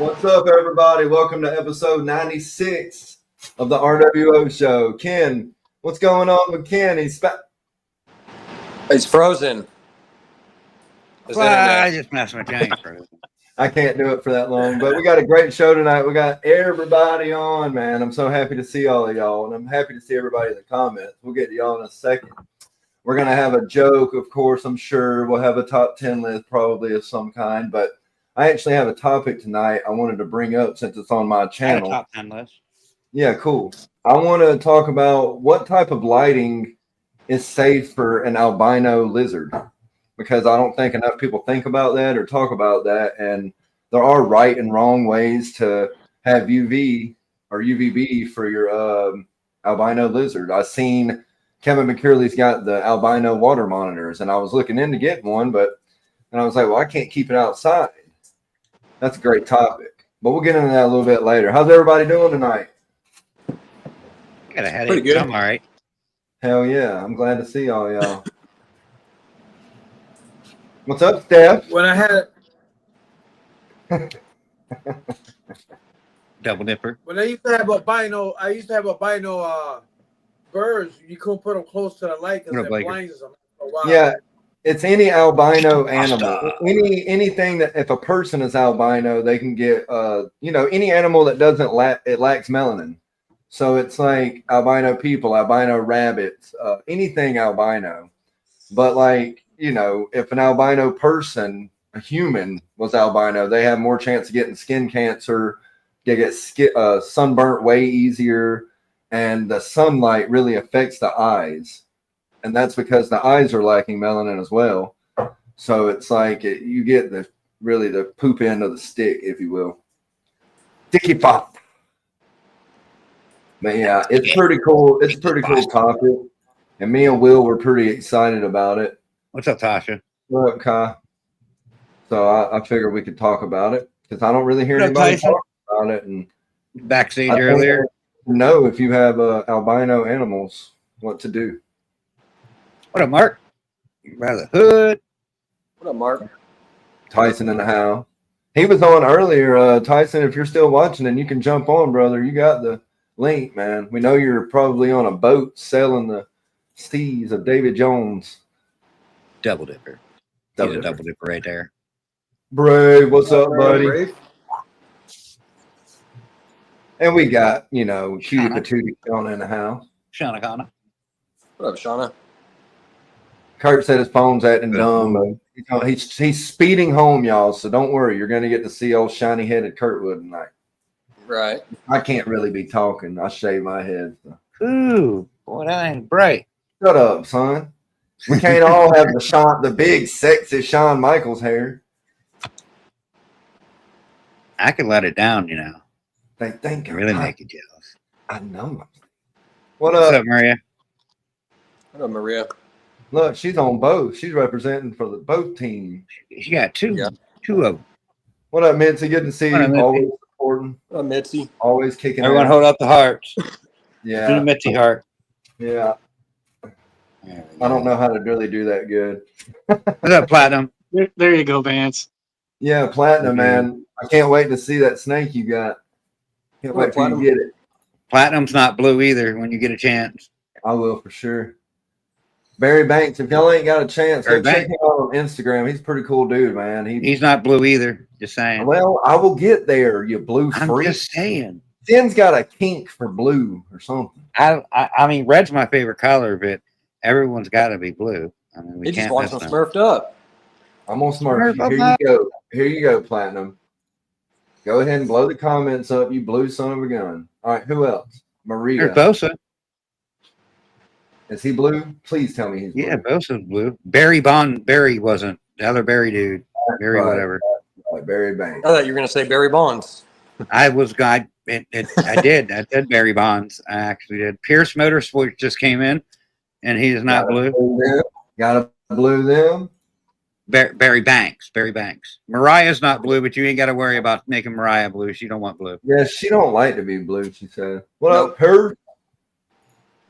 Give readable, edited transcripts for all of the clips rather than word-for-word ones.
What's up, everybody? Welcome to episode 96 of the RWO show. Ken, what's going on with Ken? He's frozen. I just messing with you. Ain't frozen. I can't do it for that long, but we got a great show tonight. We got everybody on, man. I'm so happy to see all of y'all, and I'm happy to see everybody in the comments. We'll get to y'all in a second. We're going to have a joke, of course, I'm sure. We'll have a top 10 list probably of some kind, but I actually have a topic tonight I wanted to bring up since it's on my channel. Top 10 list. Yeah, cool. I want to talk about what type of lighting is safe for an albino lizard, because I don't think enough people think about that or talk about that. And there are right and wrong ways to have UV or UVB for your albino lizard. I've seen Kevin McCurley's got the albino water monitors, and I was looking into getting one, and I was like, well, I can't keep it outside. That's a great topic, but we'll get into that a little bit later. How's everybody doing tonight? Got a headache. Pretty good. I'm all right. Hell yeah. I'm glad to see all y'all. What's up, Steph? When I had Double dipper. When I used to have albino, birds. You couldn't put them close to the light because it blinds them. Yeah, it's any albino animal. Anything that if a person is albino, they can get any animal that doesn't lacks melanin. So it's like albino people, albino rabbits, anything albino. But if an albino person, a human, was albino, they have more chance of getting skin cancer. They get sunburnt way easier, and the sunlight really affects the eyes, and that's because the eyes are lacking melanin as well. So it's like you get the poop end of the stick, if you will. Sticky pop. But yeah, it's pretty cool. It's a pretty cool topic, and me and Will were pretty excited about it. What's up, Tasha? What up, Kai? So I figured we could talk about it because I don't really hear anybody talk about it. And backstage earlier. Know if you have albino animals, what to do. What up, Mark? By the hood. What up, Mark? Tyson in the house. He was on earlier. Tyson, if you're still watching, and you can jump on, brother. You got the link, man. We know you're probably on a boat selling the steeds of David Jones. Double dipper. Double dipper right there. Brave, what's up, buddy? Brave. And we got, Cutie Patootie Shauna in the house. Shauna Connor. What up, Shauna? Kurt said his phone's acting dumb. He's speeding home, y'all, so don't worry. You're going to get to see old shiny-headed Kurtwood tonight. Right. I can't really be talking. I shave my head. So. Ooh, boy, that ain't bright. Shut up, son. We can't all have the big, sexy Shawn Michaels hair. I could let it down, They think really make you jealous. I know. What's up, Maria? What up, Maria? Look, she's on both. She's representing for both teams. She got two of them. What up, Mitzi? Good to see you. Always supporting. What up, Mitzi? Always kicking. Everyone hold up the hearts. Yeah. Do the Mitzi heart. Yeah. I don't know how to really do that good. What's up, Platinum? There you go, Vance. Yeah, Platinum, man. I can't wait to see that snake you got. Can't wait till you get it. Platinum's not blue either when you get a chance. I will for sure. Barry Banks, if y'all ain't got a chance, go check him out on Instagram. He's a pretty cool dude, man. He's not blue either. Just saying. Well, I will get there, you blue freak. I'm just saying. Finn's got a kink for blue or something. I mean, red's my favorite color, but everyone's got to be blue. I mean, we he can't just wants them smurfed up. I'm gonna smurf you. Here you go. Here you go, Platinum. Go ahead and blow the comments up, you blue son of a gun. All right, who else? Maria. There's Bosa. Is he blue? Please tell me he's blue. Yeah, Bosa's blue. Barry wasn't. The other Barry dude. Barry whatever. Right, Barry Banks. I thought you were going to say Barry Bonds. I did. I did Barry Bonds. I actually did. Pierce Motorsports just came in, and he is not blue. Got to blue them. Barry Banks. Mariah's not blue, but you ain't got to worry about making Mariah blue. She don't want blue. Yeah, she don't like to be blue, she said. What up, her?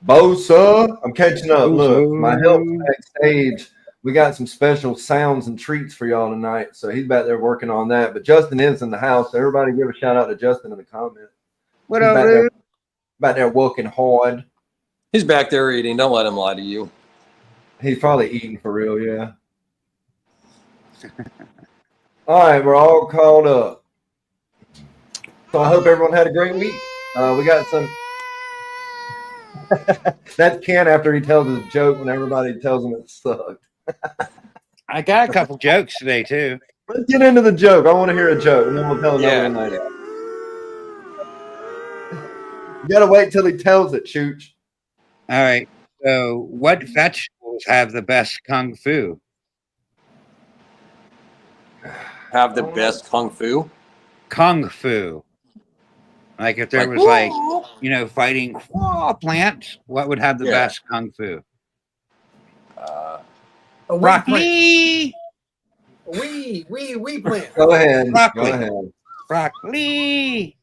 Bosa? I'm catching up. Look, my help backstage we got some special sounds and treats for y'all tonight. So he's back there working on that. But Justin is in the house. So everybody give a shout out to Justin in the comments. What He's up, back there working hard. He's back there eating. Don't let him lie to you. He's probably eating for real, yeah. All right, we're all called up. So I hope everyone had a great week. We got some. That's Ken after he tells his joke when everybody tells him it sucked. I got a couple jokes today too. Let's get into the joke. I want to hear a joke, and then we'll tell another night out. You gotta wait till he tells it, Chooch. All right. So, what vegetables have the best kung fu? Have the best kung fu? Kung fu. Like if there was fighting plants, what would have the best kung fu? Broccoli. We plant. Go ahead. Broccoli. Go ahead. Broccoli.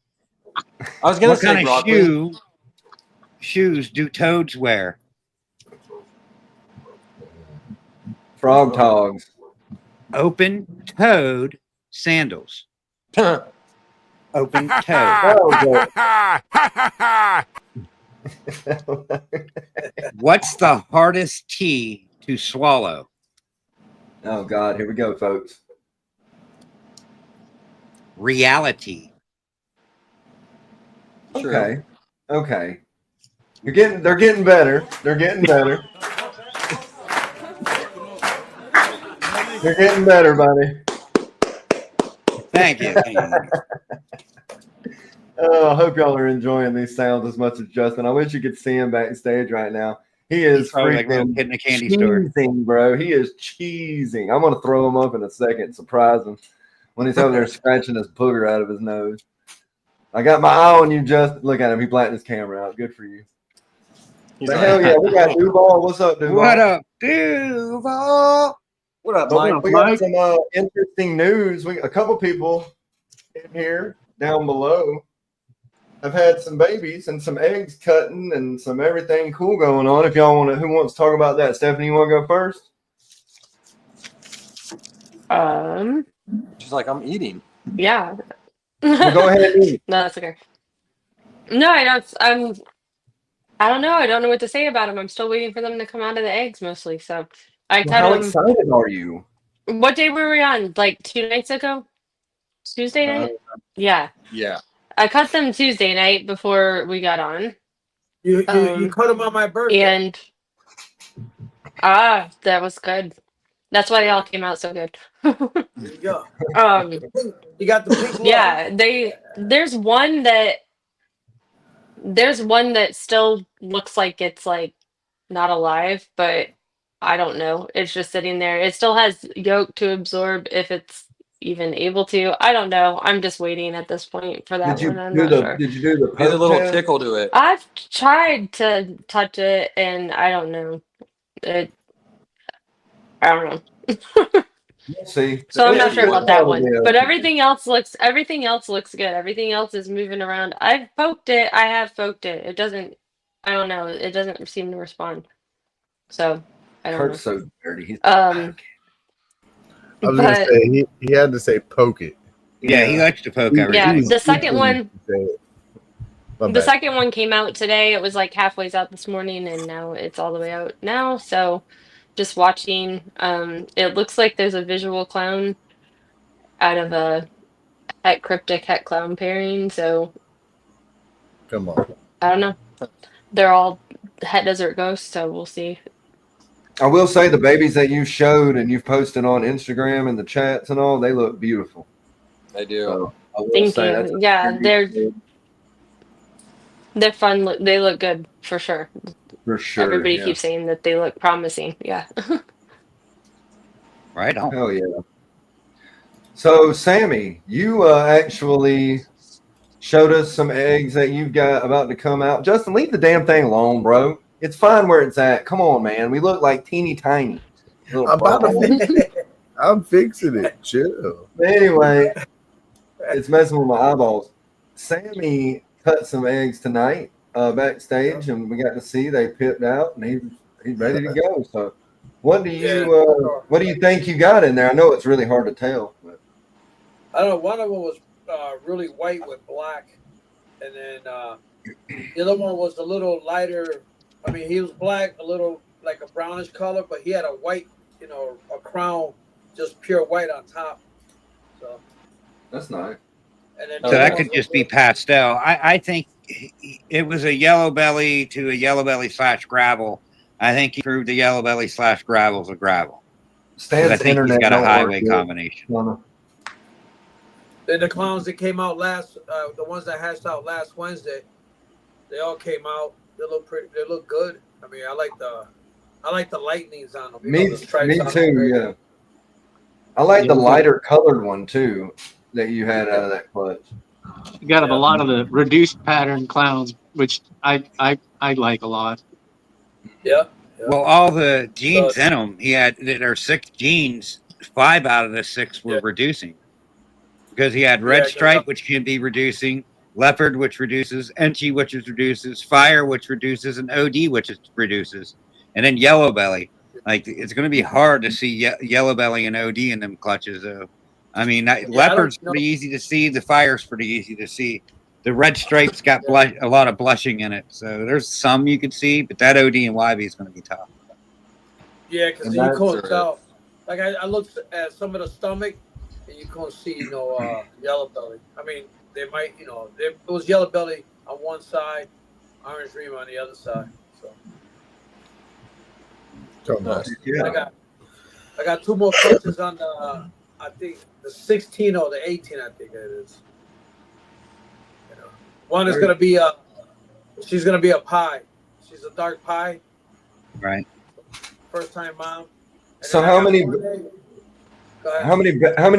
I was gonna What say kind broccoli. of shoes do toads wear? Frog togs. Open-toed sandals. Open-toed. What's the hardest tea to swallow? Oh God, here we go, folks. Reality. Okay. Okay. They're getting better. They're getting better. They're getting better, buddy. Thank you. Oh, I hope y'all are enjoying these sounds as much as Justin. I wish you could see him backstage right now. He is freaking hitting a candy store, bro. He is cheesing. I'm gonna throw him up in a second, surprise him when he's over there scratching his booger out of his nose. I got my eye on you, Justin. Look at him. He blacked his camera out. Good for you. But hell yeah, we got Duval. What's up, Duval? What up, Duval? What up, Mike? Mike? We got some interesting news. A couple people in here down below have had some babies and some eggs cutting and some everything cool going on. If y'all want to, who wants to talk about that? Stephanie, you want to go first? She's like, I'm eating. Yeah. Well, go ahead and eat. No, that's okay. No, I don't. I don't know. I don't know what to say about them. I'm still waiting for them to come out of the eggs, mostly. So I cut How them. excited are you? What day were we on? Like 2 nights ago? Tuesday night? Yeah. Yeah. I cut them Tuesday night before we got on. You cut them on my birthday. And that was good. That's why they all came out so good. There you go. You got the pink. Yeah, there's one that still looks like it's like not alive, but I don't know. It's just sitting there. It still has yolk to absorb if it's even able to. I don't know. I'm just waiting at this point for that one. I'm not sure. Did you do the Get a little test? tickle to it. I've tried to touch it, and I don't know. I don't know. We'll see. So I'm not sure about that one. Yeah. But everything else looks good. Everything else is moving around. I've poked it. I have poked it. It doesn't. I don't know. It doesn't seem to respond. So I don't Kurt's know. so dirty. He's I was gonna say he had to say poke it. Yeah, he likes to poke everything. Yeah, the second one. My The bad. second one came out today. It was like halfway out this morning, and now it's all the way out now. So, just watching. It looks like there's a visual clown out of a het cryptic het clown pairing. So Come on. I don't know. They're all het desert ghosts. So we'll see. I will say the babies that you showed and you've posted on Instagram and the chats and all, they look beautiful. They do. So I will Thank say you. that's Yeah, they're fun. They look good for sure. for sure. Everybody yeah. keeps saying that they look promising. Yeah. Right on. Hell yeah. So, Sammy, you actually showed us some eggs that you've got about to come out. Justin, leave the damn thing alone, bro. It's fine where it's at. Come on, man. We look like teeny tiny. I'm about to I'm fixing it. Chill. Anyway, it's messing with my eyeballs. Sammy cut some eggs tonight backstage, and we got to see they pipped out, and he's ready to go. So What do you think you got in there? I know it's really hard to tell. But. I don't know. One of them was really white with black, and then the other one was a little lighter. I mean, he was black, a little like a brownish color, but he had a white, a crown, just pure white on top. So that's nice. And then so that could just be pastel. I think it was a yellow belly to a yellow belly / gravel. I think he proved the yellow belly / gravel's a gravel. I think he's got a highway combination. Then the clowns that came out the ones that hatched out last Wednesday, they all came out. They look pretty. They look good. I mean, I like the lightnings on them. Me too. Yeah. I like the lighter colored one too that you had out of that clutch. You got a lot of the reduced pattern clowns, which I like a lot. Yeah. Well, all the genes in them, there are 6 genes. 5 out of the 6 were reducing. Because he had red stripe, which can be reducing, leopard, which reduces, enchi, which reduces, fire, which reduces, and OD, which reduces, and then yellow belly. Like, it's going to be hard to see yellow belly and OD in them clutches, though. I mean, leopard's pretty easy to see. The fire's pretty easy to see. The red stripe's got a lot of blushing in it, so there's some you can see, but that OD and YB is going to be tough. Yeah, because you can't tell. Like, I looked at some of the stomach, and you can't see, yellow belly. I mean, they might, it was yellow belly on one side, orange ream on the other side. So I got 2 more clutches on the, I think the 16 or the 18. I think it is. One is gonna be she's gonna be a pie. She's a dark pie. Right. First time mom. So how many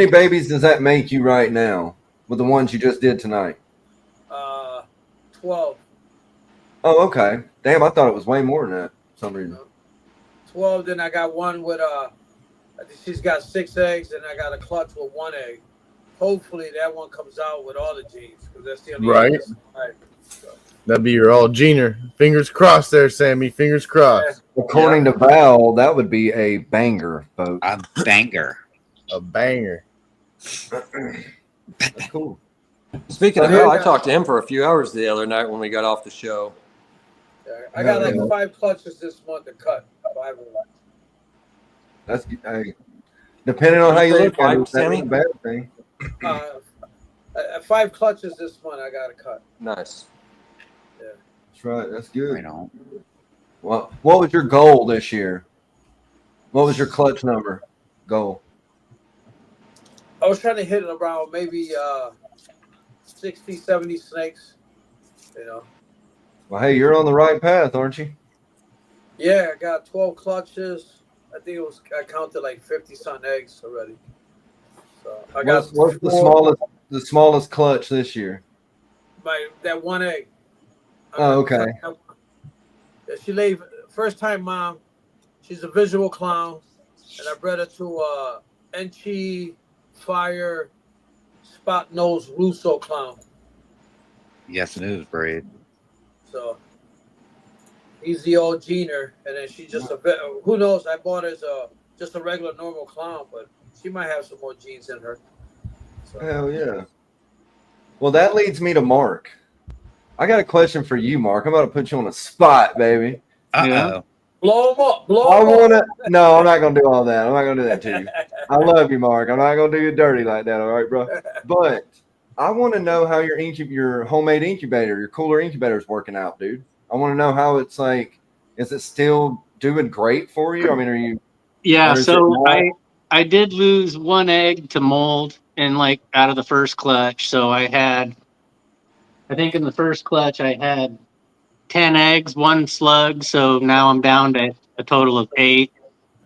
babies does that make you right now with the ones you just did tonight? 12. Oh, okay. Damn, I thought it was way more than that for some reason. 12. Then I got one with I think she's got 6 eggs, and I got a clutch with 1 egg. Hopefully that one comes out with all the genes, because that's the only right. So. That'd be your all gener. Fingers crossed there, Sammy. Fingers crossed. Yeah. According to Val, that would be a banger, folks. A banger. A banger. That's cool. Speaking of Val, I talked to him for a few hours the other night when we got off the show. Yeah, I got like 5 clutches this month to cut. 5 of them. That's depending on how you look at it, Sammy? that's a bad thing. 5 clutches this month I got to cut. Nice. Yeah. That's right. That's good. I know. Well, what was your goal this year? What was your clutch number goal? I was trying to hit it around maybe 60, 70 snakes. Well, hey, you're on the right path, aren't you? Yeah, I got 12 clutches. I think I counted like 50-some eggs already. So I got what's the smallest clutch this year? That 1 egg. Oh, okay. She laid first time mom. She's a visual clown, and I bred her to Enchi Fire Spot Nose Russo clown. Yes, it is, Braid. So he's the old gener, and then she's just who knows? I bought her as just a regular normal clown, but she might have some more genes in her. So. Hell yeah. Well, that leads me to Mark. I got a question for you, Mark. I'm about to put you on a spot, baby. Uh-oh. Blow him up. No, I'm not going to do all that. I'm not going to do that to you. I love you, Mark. I'm not going to do you dirty like that. All right, bro. But I want to know how your homemade incubator, your cooler incubator is working out, dude. I want to know how it's like. Is it still doing great for you? I mean, are you? Yeah. So I did lose 1 egg to mold out of the first clutch. So I think in the first clutch I had 10 eggs, 1 slug. So now I'm down to a total of 8.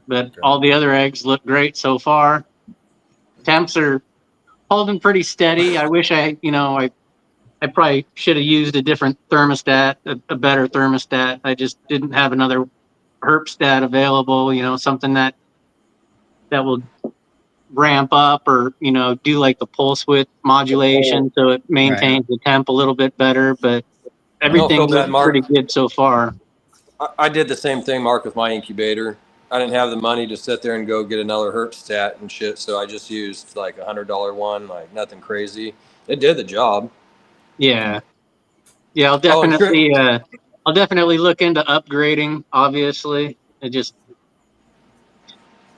But all the other eggs look great so far. Temps are holding pretty steady. I wish I probably should have used a different thermostat, a better thermostat. I just didn't have another herpstat available, something that will ramp up or, do like the pulse width modulation so it maintains the temp a little bit better. But everything looks pretty good so far. I did the same thing, Mark, with my incubator. I didn't have the money to sit there and go get another herp stat and shit, so I just used like $100 one, like nothing crazy. It did the job. Yeah. Yeah, Oh, and sure. I'll definitely look into upgrading, obviously. It just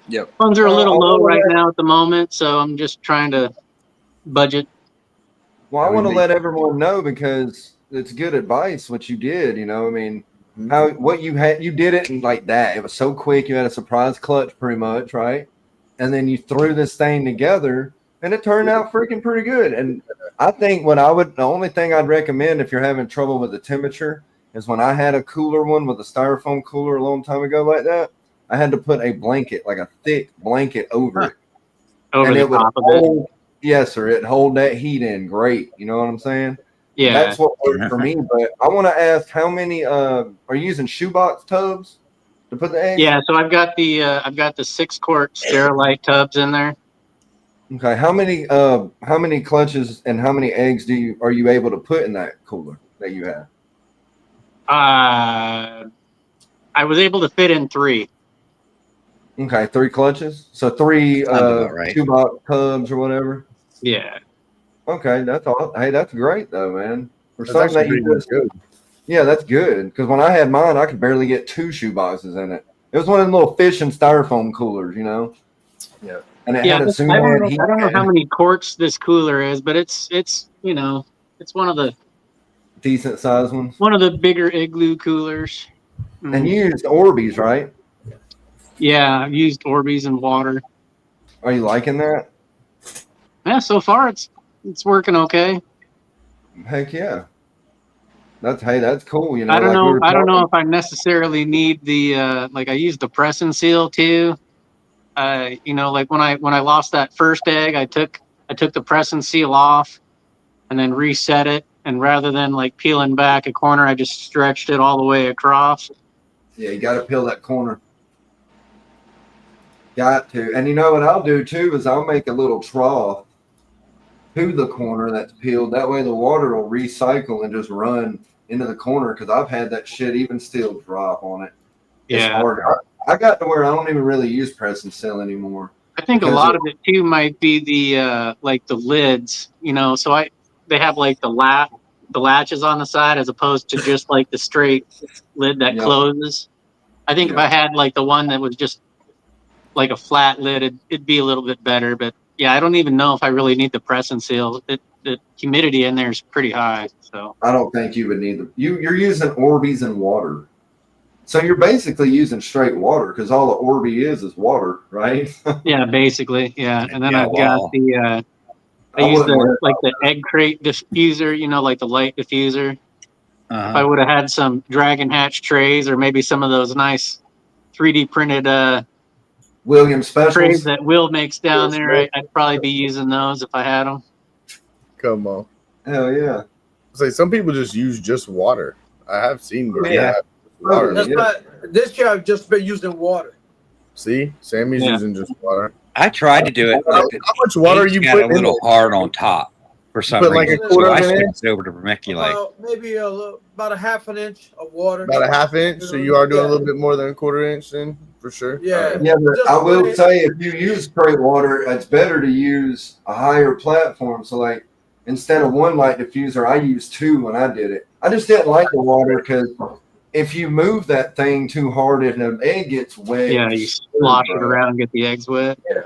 Yep. funds are a little low wanna right let- now at the moment, so I'm just trying to budget. Well, I want to let everyone know because it's good advice what you did. You know, I mean, what you had, you did it and like that. It was so quick. You had a surprise clutch, pretty much, right? And then you threw this thing together, and it turned out freaking pretty good. And I think the only thing I'd recommend if you're having trouble with the temperature is when I had a cooler one with a styrofoam cooler a long time ago like that. I had to put a blanket, like a thick blanket, over it, Over and the it would top of it. hold. Yes, sir. It hold that heat in great. You know what I'm saying? Yeah. That's what worked for me. But I want to ask, how many are you using shoebox tubs to put the eggs? Yeah, so I've got the 6-quart Sterilite tubs in there. Okay. How many clutches and how many eggs are you able to put in that cooler that you have? I was able to fit in 3. Okay, 3 clutches. So 3 Sounds about right. shoebox tubs or whatever. Yeah. Okay, that's all. Hey, that's great though, man. For That's something that actually you pretty just good. Yeah, that's good. Because when I had mine, I could barely get 2 shoe boxes in it. It was one of them little fish and styrofoam coolers, you know. Yeah. And it Yeah, had a I Suman heat. don't know how many quarts this cooler is, but it's you know, it's one of the Decent sized ones. bigger igloo coolers. And you used Orbeez, right? Yeah, I've used Orbeez and water. Are you liking that? Yeah, so far it's working okay. Heck yeah. That's cool. You know, I don't like we know. were I don't know talking. if I necessarily need the like I use the press and seal too. You know, like when I lost that first egg, I took the press and seal off and then reset it. And rather than like peeling back a corner, I just stretched it all the way across. Yeah, you got to peel that corner. Got to. And you know what I'll do too is I'll make a little trough to the corner that's peeled. That way the water will recycle and just run into the corner. Because I've had that shit even still drop on it. It's Yeah. hard. I got to where I don't even really use press and seal anymore. I think a lot of it too might be the like the lids, you know. So they have like the latches on the side as opposed to just like the straight lid that closes. I think if I had like the one that was just like a flat lid, it'd be a little bit better. But yeah, I don't even know if I really need the press and seal. The humidity in there is pretty high, so I don't think you would need you're using Orbeez and water. So you're basically using straight water because all the Orby is water, right? yeah, basically, yeah. And then Yeah, I've got the I use wouldn't worry the egg crate diffuser, you know, like the light diffuser. If I would have had some Dragon Hatch trays or maybe some of those nice 3D printed William trays Specials. that Will makes down there, I'd probably be using those if I had them. Come on. Hell yeah. Say some people just use just water. I have seen where Yeah. water. That's not this year. I've just been using water. See, Sammy's using just water. I tried to do it. How much water you got put a in little there? hard on top for some Put like reason. a quarter So I of an switched over to vermiculite. Maybe about a half an inch of water. About a half inch. So you are doing a little bit more than a quarter inch then, for sure. Yeah. Yeah, but Just I will put it- say if you use straight water, it's better to use a higher platform. So like instead of 1 light diffuser, I used 2 when I did it. I just didn't like the water because if you move that thing too hard, if an egg gets wet, Yeah, you slosh it around and get the eggs wet. Yeah.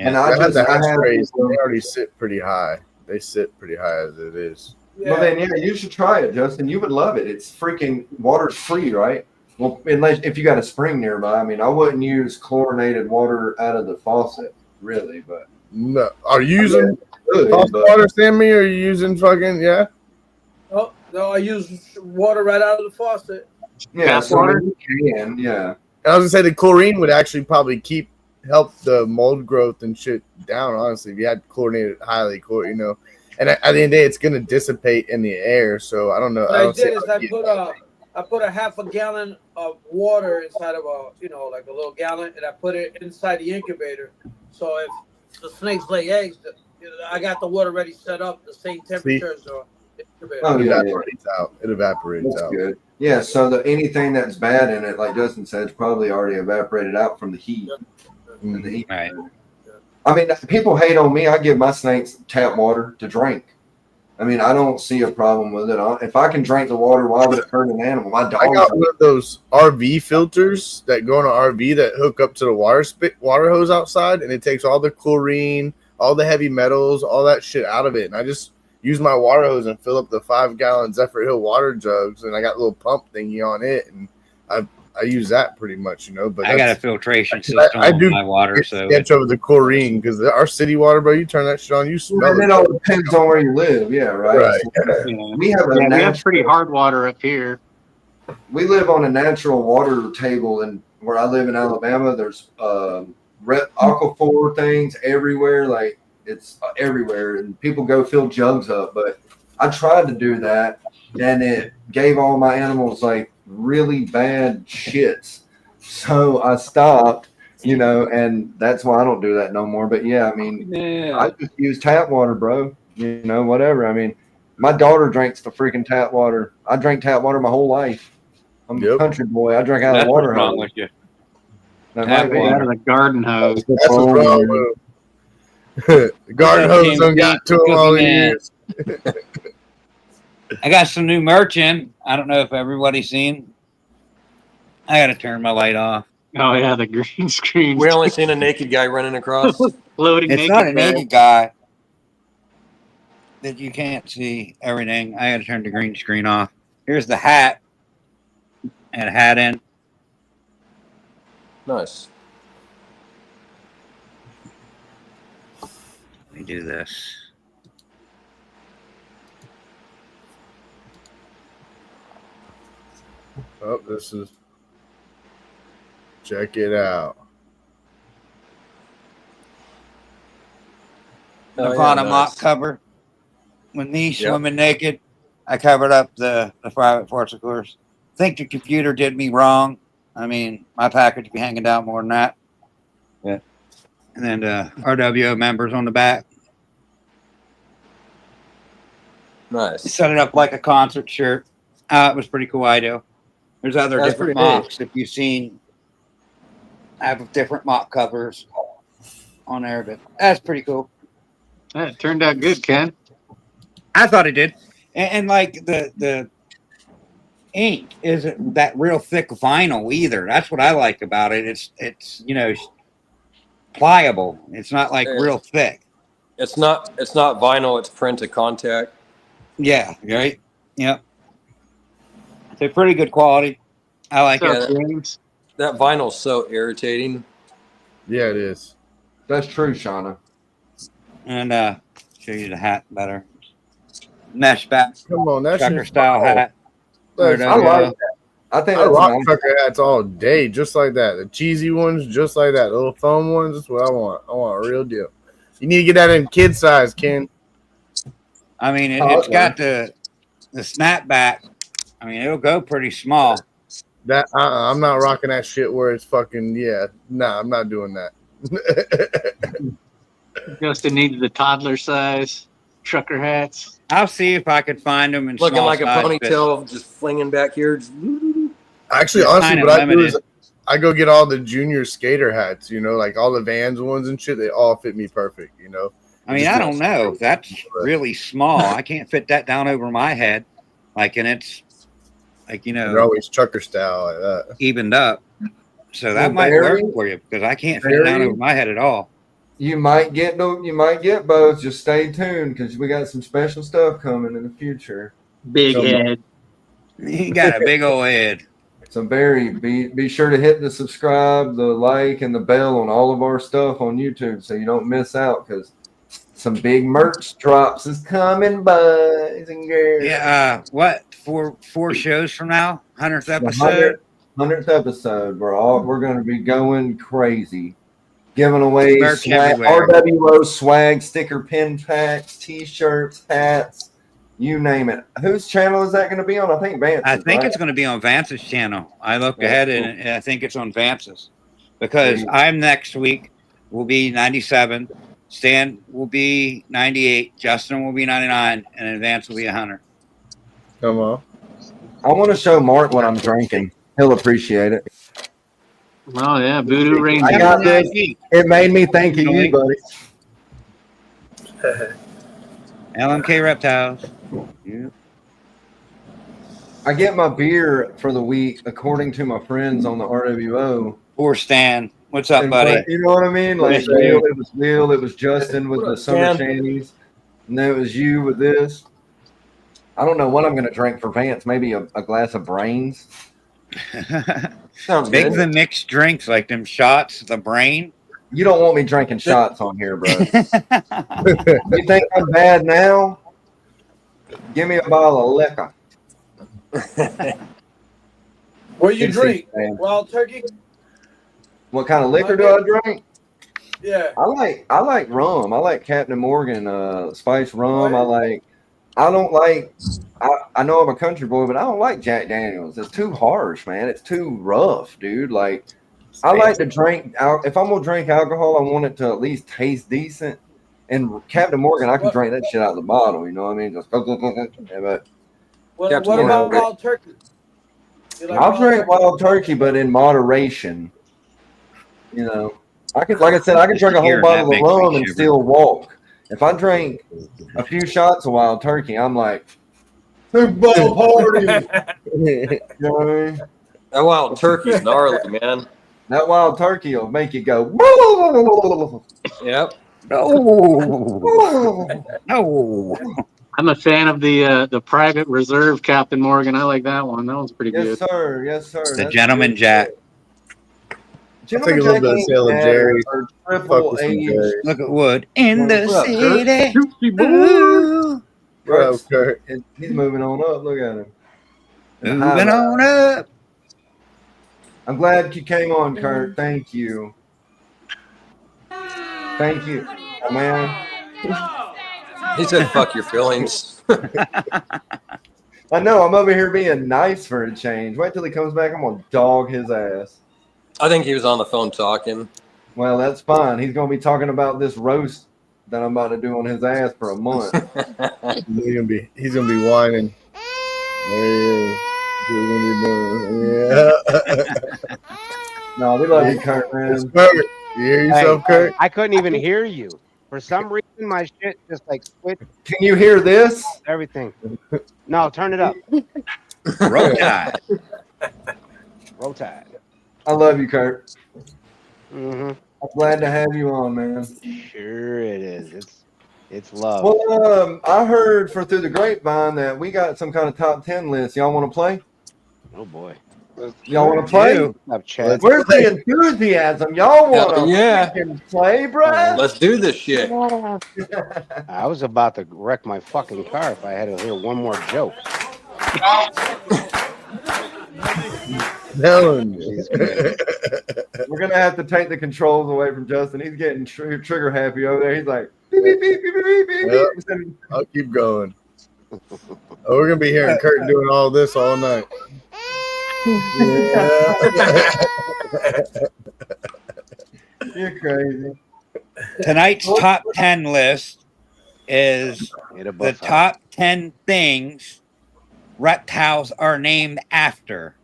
And I have the I hatch have trays. They already sit pretty high. They sit pretty high as it is. Well, then, yeah, you should try it, Justin. You would love it. It's freaking water's free, right? Well, unless if you got a spring nearby. I mean, I wouldn't use chlorinated water out of the faucet, really. But No, are you using good, faucet but water, Sammy? Or are you using fucking Oh no, I use water right out of the faucet. yeah, Tap so I water? mean, you can, yeah. I was gonna say the chlorine would actually probably help the mold growth and shit down. Honestly, if you had chlorinated highly, you know, and at the end of the day, it's gonna dissipate in the air. So I don't know. What I I don't see did is how I put a half a gallon of water inside of like a little gallon, and I put it inside the incubator. So if the snakes lay eggs, I got the water ready set up, the same temperature. So Oh It yeah, yeah. evaporates out. It evaporates That's out. good. Yeah, so anything that's bad in it, like Justin said, it's probably already evaporated out from the heat. And the heat. Right. I mean, people hate on me. I give my snakes tap water to drink. I mean, I don't see a problem with it. If I can drink the water, why would it hurt an animal? My dog. I got one of those RV filters that go in an RV that hook up to the water hose outside, and it takes all the chlorine, all the heavy metals, all that shit out of it. And I just use my water hose and fill up the 5-gallon Zephyr Hill water jugs, and I got a little pump thingy on it, and I use that pretty much, you know. But I got a filtration system I do on my water, so sketch over the chlorine because our city water, bro, you turn that shit on, you smell And it. it all depends on where you live. Yeah, right. Right. Yeah. We have Yeah, we have pretty hard water up here. we live on a natural water table, and where I live in Alabama, there's aquifer things everywhere. Like it's everywhere, and people go fill jugs up. But I tried to do that, and it gave all my animals like really bad shits. So I stopped, and that's why I don't do that no more. But yeah, I mean, I just use tap water, bro. Whatever. I mean, my daughter drinks the freaking tap water. I drank tap water my whole life. I'm a country boy. I drink out of that's the water what's wrong hose. with you. Out of the garden hose. That's what's wrong with the garden hose done got to them all the years. I got some new merch in. I don't know if everybody's seen. I got to turn my light off. Oh yeah, the green screen. We only seen a naked guy running across. Floating It's naked not a guy. naked guy that you can't see everything. I got to turn the green screen off. Here's the hat. And a hat in. Nice. Let me do this. Oh, this is. Check it out. Oh, Nirvana yeah, mock nice. cover. When me Yep. swimming naked, I covered up the private parts, of course. Think the computer did me wrong. I mean, my package would be hanging down more than that. Yeah. And then the RWO members on the back. Nice. Set it up like a concert shirt. It was pretty cool idea. There's other That's different pretty neat. mocks if you've seen. I have different mock covers on there, but that's pretty cool. That turned out good, Ken. I thought it did. And like the ink isn't that real thick vinyl either. That's what I like about it. It's pliable. It's not like real thick. It's not vinyl. It's print to contact. Yeah. Right. Yep. They're pretty good quality. I like So, it. James, That vinyl's so irritating. Yeah, it is. That's true, Shauna. And show you the hat better. Mesh back Come on, that trucker shit's style fire. hat. That's- I like that. I think I that's rock nice. trucker hats all day, just like that. The cheesy ones, just like that. The little foam ones, that's what I want. I want a real deal. You need to get that in kid size, Ken. I mean, Oh, it's okay. got the snapback. I mean, it'll go pretty small. That I'm not rocking that shit where it's fucking Nah, I'm not doing that. Justin needed the toddler size trucker hats. I'll see if I could find them in Looking small like a size, but ponytail, just flinging back here. Actually, They're honestly, kinda what I do is limited. I go get all the junior skater hats, like all the Vans ones and shit. They all fit me perfect, I mean, I don't know. That's really small. I can't fit that down over my head. And it's like, They're always trucker style like that. evened up. So that Well, might Barry- work for you because I can't fit it down Barry- over my head at all. You might get both. Just stay tuned because we got some special stuff coming in the future. Big So- head. He got a big old head. So Barry, be sure to hit the subscribe, the like, and the bell on all of our stuff on YouTube so you don't miss out because some big merch drops is coming, boys and girls. Yeah. What? Four shows from now? 100th The episode? 100th episode. We're going to be going crazy. Giving away Merch swag, everywhere. RWO swag, sticker pin packs, t-shirts, hats, you name it. Whose channel is that going to be on? I think Vance. I think it's going to be on Vance's channel. I looked ahead and I think it's on Vance's because I'm next week will be 97. Stan will be 98. Justin will be 99. And then Vance will be 100. Come on. I want to show Mark what I'm drinking. He'll appreciate it. Oh yeah, Voodoo Ranger. I got this. It made me think of you, buddy. LMK Reptiles. Yeah. I get my beer for the week according to my friends on the RWO. Poor Stan. What's up, buddy? You know what I mean? Like Will, it was Justin with the summer Stan? shanties, and then it was you with this. I don't know what I'm gonna drink for Vance. Maybe a glass of brains. Sounds Make good. the mixed drinks like them shots, the brain. You don't want me drinking shots on here, bro. You think I'm bad now? Give me a bottle of liquor. What you Good drink? to see you, man. Wild turkey? What kind of liquor do I drink? Yeah. I like rum. I like Captain Morgan spice rum. I don't like I know I'm a country boy, but I don't like Jack Daniels. It's too harsh, man. It's too rough, dude. Like I like to drink if I'm gonna drink alcohol, I want it to at least taste decent. And Captain Morgan, I can drink that shit out of the bottle, you know what I mean? Just yeah, but What Captain about Morgan. wild turkey? You like I'll drink wild turkey, but in moderation. You know, I could, like I said, I can drink a whole Here, bottle that of makes me rum and shiver. still walk. If I drink a few shots of wild turkey, I'm like, football party. You know what I mean? That wild turkey's gnarly, man. That wild turkey will make you go. Yep. No. I'm a fan of the Private Reserve Captain Morgan. I like that one. That one's pretty Yes, good. sir. Yes, sir. The That's Gentleman good. Jack. Gentleman Take a little Jack bit of ain't Sailor bad Jerry. or Fuck triple with some aged. Jerry. Look at Wood in the What up, Kurt? city. Ooh. Bro, Kurt. He's moving on up. Look at him. Moving on up. I'm glad you came on, Kurt. Thank you. Thank you, man. He said, "Fuck your feelings." I know. I'm over here being nice for a change. Wait till he comes back. I'm gonna dog his ass. I think he was on the phone talking. Well, that's fine. He's gonna be talking about this roast that I'm about to do on his ass for a month. He's gonna be whining. There he is. Yeah. No, we love you, Kurt, man. Kurt, you hear yourself, Kurt? I couldn't even hear you. For some reason, my shit just like switched Can you hear this? everything. No, turn it up. Roll Tide. Roll Tide. I love you, Kurt. Mm-hmm. I'm glad to have you on, man. Sure it is. It's love. Well, I heard through the grapevine that we got some kind of top 10 list. Y'all want to play? Oh boy. Y'all want to play? Up, Chad. Where's the enthusiasm? Y'all want to Yeah. freaking play, bruh? Let's do this shit. I was about to wreck my fucking car if I had to hear one more joke. No. We're gonna have to take the controls away from Justin. He's getting trigger happy over there. He's like, beep, beep, beep, beep, beep, beep, Yep. beep. I'll keep going. Oh, we're gonna be hearing Kurt doing all this all night. Yeah. You're crazy. Tonight's top 10 list is the top 10 things reptiles are named after.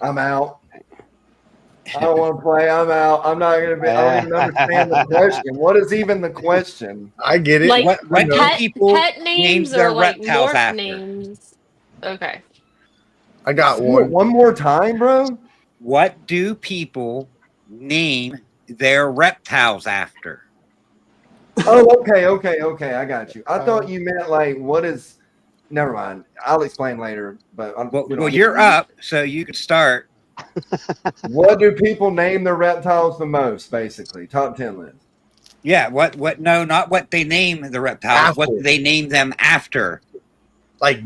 I'm out. I don't want to play. I'm out. I'm not gonna be. I don't even understand the question. What is even the question? I get it. Like What do people pet names their or like reptiles morph after? names? Okay. I got one. One more time, bro. What do people name their reptiles after? Oh, okay. I got you. I thought you meant like what is. Never mind. I'll explain later. But Well, you're up, so you can start. What do people name their reptiles the most? Basically, top 10 list. Yeah, what no, not what they name the reptiles, After. what do they name them after? Like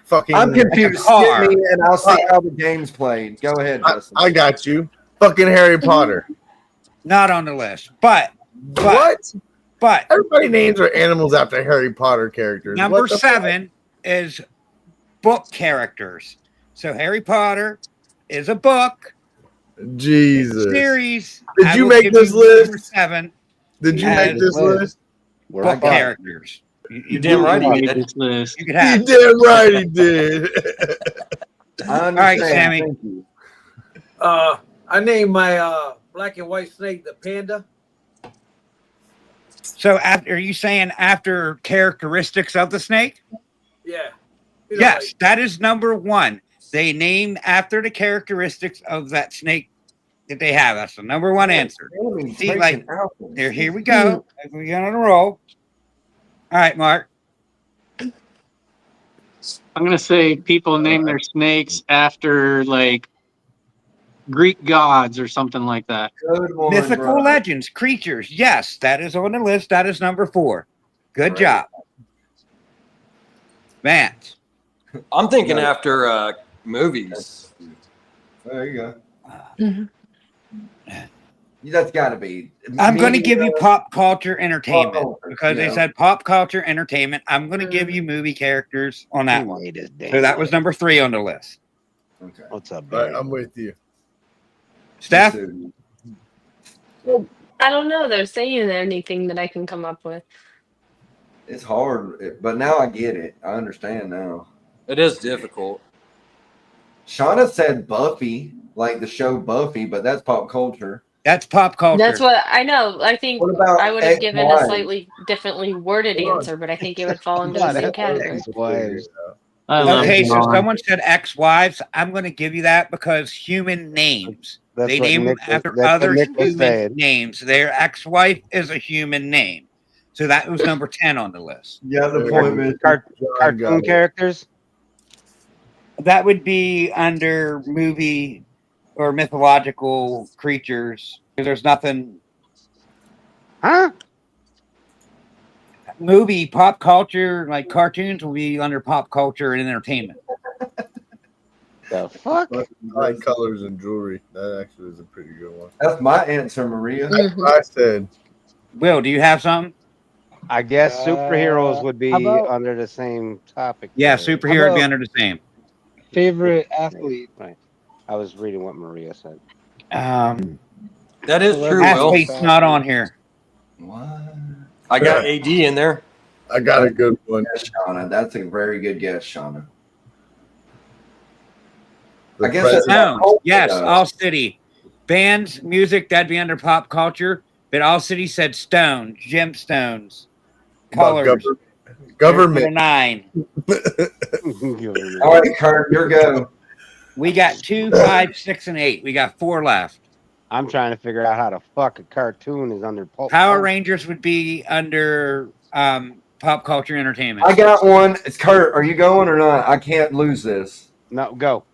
fucking. I'm confused. car. Skip me and I'll see how the game's played. Go ahead, Justin. I got you. Fucking Harry Potter. Not on the list. But What? but Everybody names their animals after Harry Potter characters. number What the 7 is book characters. So Harry Potter is a book. fuck? Jesus. Series. Did I you will make give this you list? Number 7 Did you as make this list? Where book I got it. characters. You damn right he made did. this list. You could You have. damn right he did. I understand. right, Sammy. Thank you. I named my black and white snake the panda. So are you saying after characteristics of the snake? Yeah. You know, Yes, that is number one. They named after the characteristics of that snake that they have. That's the number one answer. Sammy's See, like, taking apples. here we go. We got on a roll. All right, Mark. I'm gonna say people name their snakes after like Greek gods or something like that. Good one, Mythical bro. legends, creatures. Yes, that is on the list. That is number 4. Good Great. job. Vance. I'm thinking Yeah. after movies. There you go. Mhm. That's got to be. I'm going to give you Media, pop culture entertainment culture, because they yeah. said pop culture entertainment. I'm going to give you movie characters on that Who one. made this damn So that was list? number 3 on the list. Okay. What's up, All right, Barry? I'm with you. Steph? I don't know. They're saying anything that I can come up with. It's hard, but now I get it. I understand now. It is difficult. Shauna said Buffy, like the show Buffy, but that's pop culture. That's pop culture. That's what I know. I think What about I would have given a ex-wives? slightly differently worded Hold on. answer, but I think it would fall into Come the on, same that's category. ex-wives. I love Okay, so Dawn. someone said ex-wives. I'm going to give you that because human names. That's They what name them Nick was- after that's what other Nick was human saying. names. Their ex-wife is a human name. So that was number 10 on the list. Yeah, the Yeah. point, man. Cartoon got it. characters. That would be under movie or mythological creatures. There's nothing Huh? movie pop culture like cartoons will be under pop culture and entertainment. The fuck? I like colors and jewelry. That actually is a pretty good one. That's my answer, Maria. Mhm. I said Will, do you have something? I guess superheroes would be How about- under the same topic. Yeah, there. superhero would be about- under the same. Favorite athlete. Right. I was reading what Maria said. That is true, Will. Athlete's not on here. What? I got AD in there. I got a good one. Yes, Shauna. That's a very good guess, Shauna. The I guess that's president- Stones. culture, Yes, though. All City. Bands, music, that'd be under pop culture. But All City said stones, gemstones, about colors. government. 9. All right, Kurt, your go. We got 2, 5, 6, and 8. We got 4 left. I'm trying to figure out how the fuck a cartoon is under pulp. Power Rangers would be under pop culture entertainment. I got one. It's Kurt. Are you going or not? I can't lose this. No, go.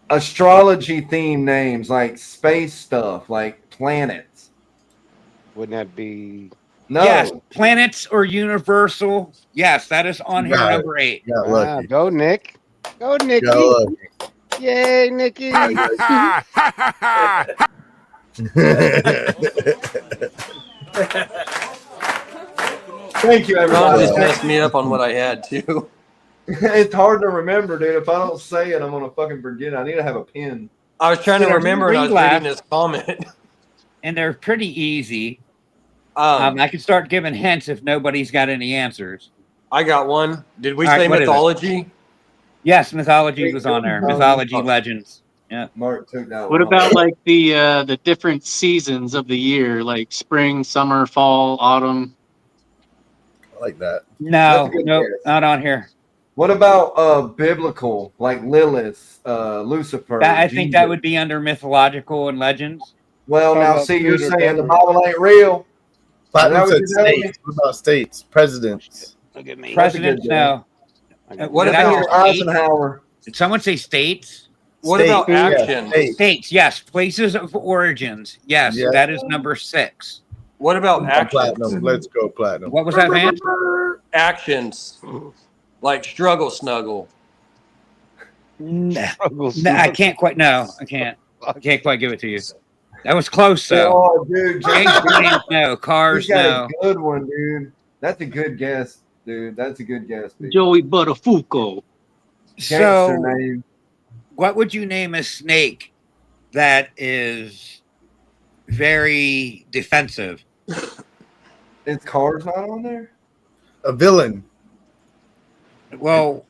Astrology themed names like space stuff, like planets. Wouldn't that be? No. Yes, planets or universal. Yes, that is on here, Got it. number 8. Got Ah, lucky. go, Nick. Go, Nicky. Got lucky. Yay, Nicky. Thank you, Ron everybody. just messed me up on what I had too. It's hard to remember, dude. If I don't say it, I'm gonna fucking forget it. I need to have a pen. I was trying to There's remember and I was three reading left. this comment. And they're pretty easy. I can start giving hints if nobody's got any answers. I got one. Did we All right, say what is it? mythology? Yes, mythology was on there. Mythology Oh. legends. Mark took that What one. about like the different seasons of the year, like spring, summer, fall, autumn? I like that. No, That's a good nope, guess. not on here. What about biblical, like Lilith, Lucifer? I think that Jesus? would be under mythological and legends. Well, How now about see, you're Peter saying the Pepper? Bible ain't real. Platinum That said was good. states. What about states? Presidents. Look at me. Presidents, good no. What Did I about hear states? Eisenhower? Did someone say states? What States. about Yeah, action? states. States, yes. Places of origins, yes. Yeah. That is number 6. What about Platinum. actions? Let's go platinum. What was that, Vance? Actions. Like struggle snuggle. No, Struggles. I can't quite. No, I can't. I can't quite give it to you. That was close, though. Oh, dude, James James Williams, no. Cars, He's got no. a good one, dude. That's a good guess, dude. That's a good guess, dude. Joey Buttafuoco. Gangster So, name. what would you name a snake that is very defensive? Is Cars not on there? A villain. Well,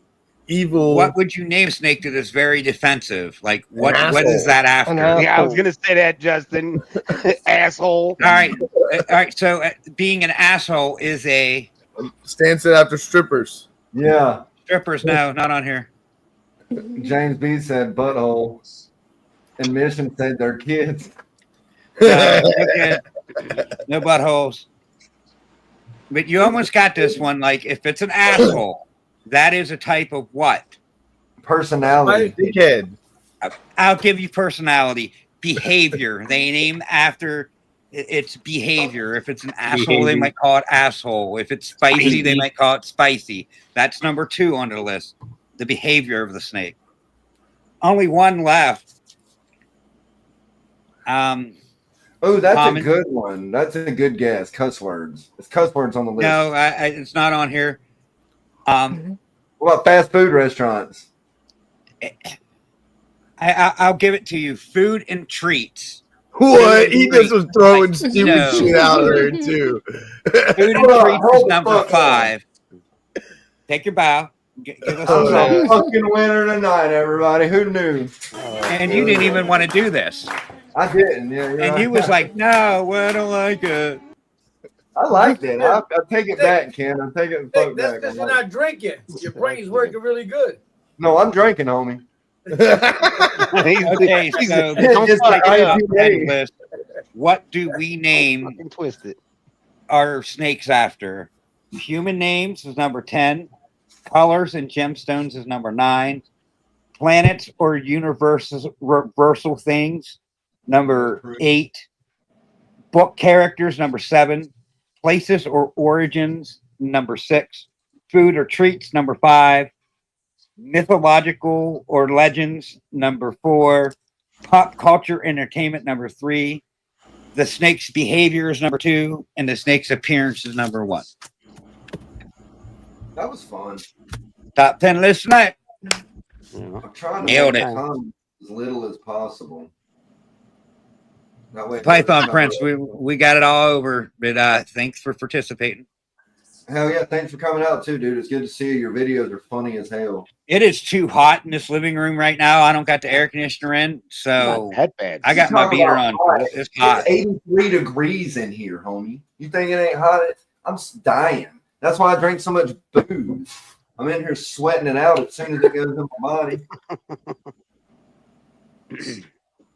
Evil. what would you name a snake that is very defensive? Like what is that after? Yeah, I was gonna say that, Justin. Asshole. All right. So being an asshole is a Stan said after strippers. Yeah. strippers. No, not on here. James B said butthole. And Mission said they're kids. No, okay. No buttholes. But you almost got this one. Like if it's an asshole, that is a type of what? Personality. Dickhead. I'll give you personality. Behavior. They name after its behavior. If it's an asshole, they might call it asshole. If it's spicy, they might call it spicy. That's number 2 on the list. The behavior of the snake. Only one left. Oh, that's common. a good one. That's a good guess. Cuss words. It's cuss words on the list. No, it's not on here. What about fast food restaurants? I'll give it to you. Food and treats. What? He just was throwing stupid No. shit out there too. Food and treats is number 5. Take your bow. Give us some Oh, fucking winner tonight, everybody. Who knew? And you didn't even want to do this. I didn't. Yeah, And right. you was like, no, I don't like it. I liked it. I take it back, Ken. I take it That's back. because you're not drinking. Your brain's working really good. No, I'm drinking, homie. Okay, so It's like the list. What do we name Fucking twisted. our snakes after? Human names is number 10. Colors and gemstones is number 9. Planets or universal things, number 8. Book characters, number 7. Places or origins, number 6. Food or treats, number 5. Mythological or legends, number 4. Pop culture entertainment, number 3. The snake's behavior is number 2, and the snake's appearance is number 1. That was fun. Top 10 list tonight. I'm trying to Nailed make it. the time as little as possible. That way, Python Prince, we got it all over. But thanks for participating. Hell yeah! Thanks for coming out too, dude. It's good to see you. Your videos are funny as hell. It is too hot in this living room right now. I don't got the air conditioner in, so Not that bad. I got my Talk beater about on. hot. It's hot. It's 83 degrees in here, homie. You think it ain't hot? I'm dying. That's why I drink so much booze. I'm in here sweating it out as soon as it goes in my body.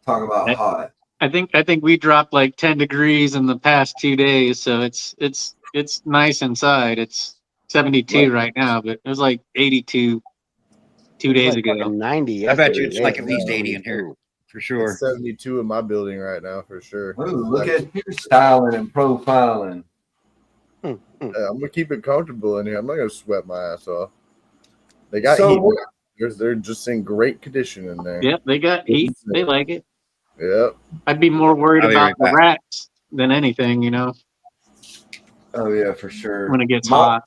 Talk about hot. I think we dropped like 10 degrees in the past 2 days, so it's nice inside. It's 72 right now, but it was like 82 2 days ago. 90. I bet you yesterday. it's like at least 80 in here for sure. It's 72 in my building right now for sure. Ooh, look at your styling and profiling. I'm gonna keep it comfortable in here. I'm not gonna sweat my ass off. They got So heat. what- They're just in great condition in there. Yep, they got heat. They like it. Yep. I'd be more worried I'll be about right the back. rats than anything, Oh yeah, for sure. when it gets My- hot.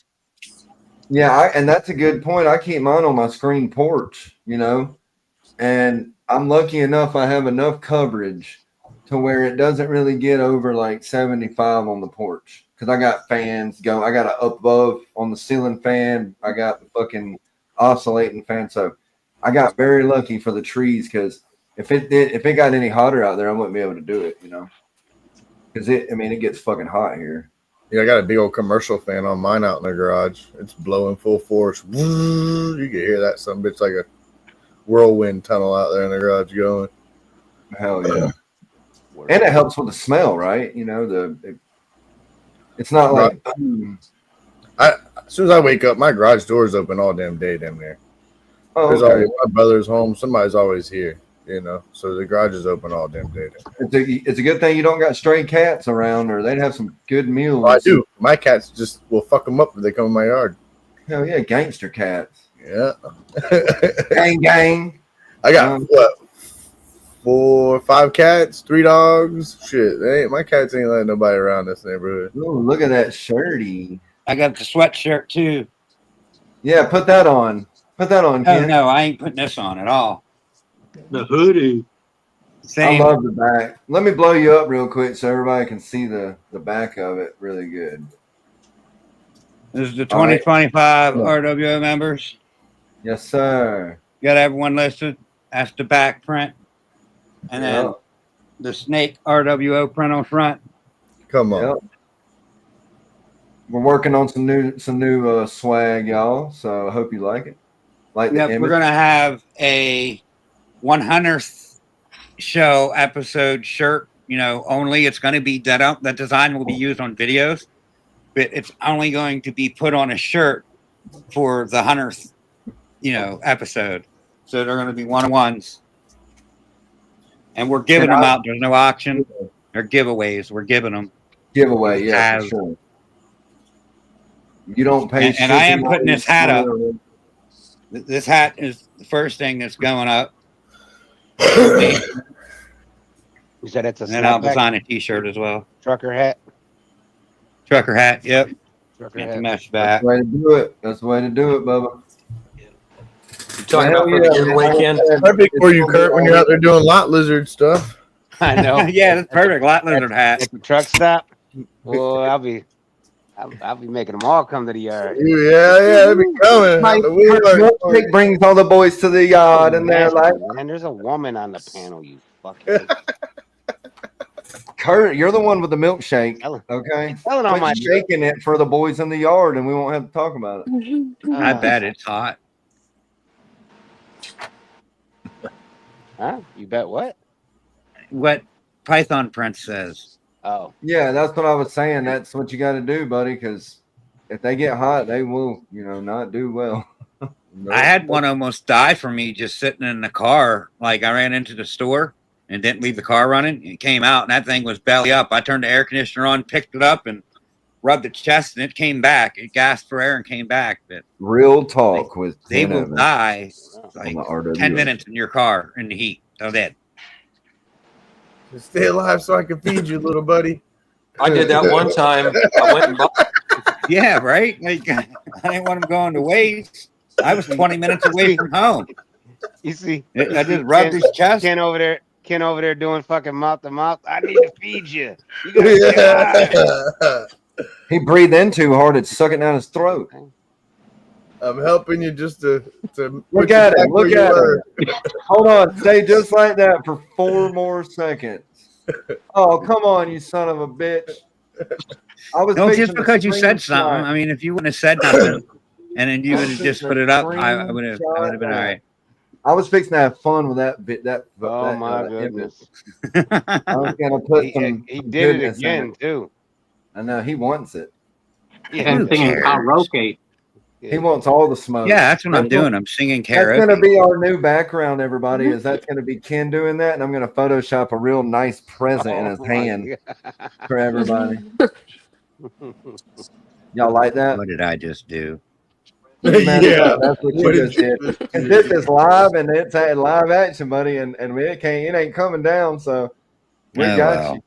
Yeah, and that's a good point. I keep mine on my screen porch, and I'm lucky enough I have enough coverage to where it doesn't really get over like 75 on the porch because I got fans going. I got an above on the ceiling fan. I got the fucking oscillating fan. So I got very lucky for the trees because if it got any hotter out there, I wouldn't be able to do it, because it gets fucking hot here. Yeah, I got a big old commercial fan on mine out in the garage. It's blowing full force. You can hear that some bitch like a whirlwind tunnel out there in the garage going. Hell yeah. And it helps with the smell, right? It's not like As soon as I wake up, my garage door's open all damn day, damn near. oh, There's okay. always my brother's home. Somebody's always here, So the garage is open all damn day. It's a good thing you don't got stray cats around, or they'd have some good meals. Well, I do. My cats just will fuck them up if they come in my yard. Hell yeah, gangster cats. Yeah. Gang, gang. I got 4, 5 cats, 3 dogs. Shit, my cats ain't letting nobody around this neighborhood. Ooh, look at that shirty. I got the sweatshirt too. Yeah, put that on. Put that on, Oh Ken. no, I ain't putting this on at all. The hoodie. I Same. love the back. Let me blow you up real quick so everybody can see the back of it really good. This is the All right. 2025 Yeah. RWO members. Yes, sir. Got everyone listed. That's the back print. And then Yep. the snake RWO print on front. Come on. Yep. We're working on some new swag, y'all. So I hope you like it. Like the Yep, image. we're gonna have a 100th show episode shirt. You know, only it's going to be that design will be used on videos, but it's only going to be put on a shirt for the 100th, episode. So they're going to be one-on-ones, and we're giving them out. There's no auction. They're giveaways. We're giving them giveaway. Yeah, for sure. You don't pay. And I am putting this hat up. This hat is the first thing that's going up. You said it's a and then I'll design a T-shirt as well. Trucker hat. Trucker hat. Yep. Trucker Got hat. the mesh That's back. the way to do it. That's the way to do it, Bubba. You talking about for the giveaway, Ken? Perfect for you, Kurt, when you're out there doing lot lizard stuff. I know. Yeah, that's perfect. Lot lizard hat. At the truck stop. Well, I'll be making them all come to the yard. Yeah, they be coming. Milkshake brings all the boys to the yard, and they're like, "Man, there's a woman on the panel. You fucking." Kurt, you're the one with the milkshake. Okay, Telling on my shaking it for the boys in the yard, and we won't have to talk about it. I bet it's hot. Huh? You bet what? What Python Prince says. Oh. Yeah, that's what I was saying. That's what you got to do, buddy, because if they get hot, they will, not do well. I had one almost die for me just sitting in the car. Like I ran into the store and didn't leave the car running. It came out and that thing was belly up. I turned the air conditioner on, picked it up, and rubbed its chest, and it came back. It gasped for air and came back. But real talk with they will die like the 10 minutes in your car in the heat. They're dead. Stay alive so I can feed you, little buddy. I did that one time. I went and bought. Yeah, right. Like, I didn't want them going to waste. I was 20 minutes away from home. You see, I just rubbed his chest. Ken over there doing fucking mouth to mouth. I need to feed you. You gotta stay alive. He breathed in too hard; it's sucking down his throat. I'm helping you just to look at it. Look at it. Hold on, stay just like that for 4 more seconds. Oh, come on, you son of a bitch! I was just because you said something. I mean, if you wouldn't have said nothing, and then you would have just put it up, I would have been all right. I was fixing to have fun with that bit. Oh my goodness! I was gonna put some. He did it again too. I know he wants it. Yeah, singing karaoke. He wants all the smoke. Yeah, that's what I'm doing. I'm singing karaoke. That's going to be our new background, everybody. Is that's going to be Ken doing that, and I'm going to Photoshop a real nice present in his hand for everybody. Y'all like that? What did I just do? Yeah, that's what you just did. And this is live, and it's at live action, buddy, and it ain't coming down, so we got you.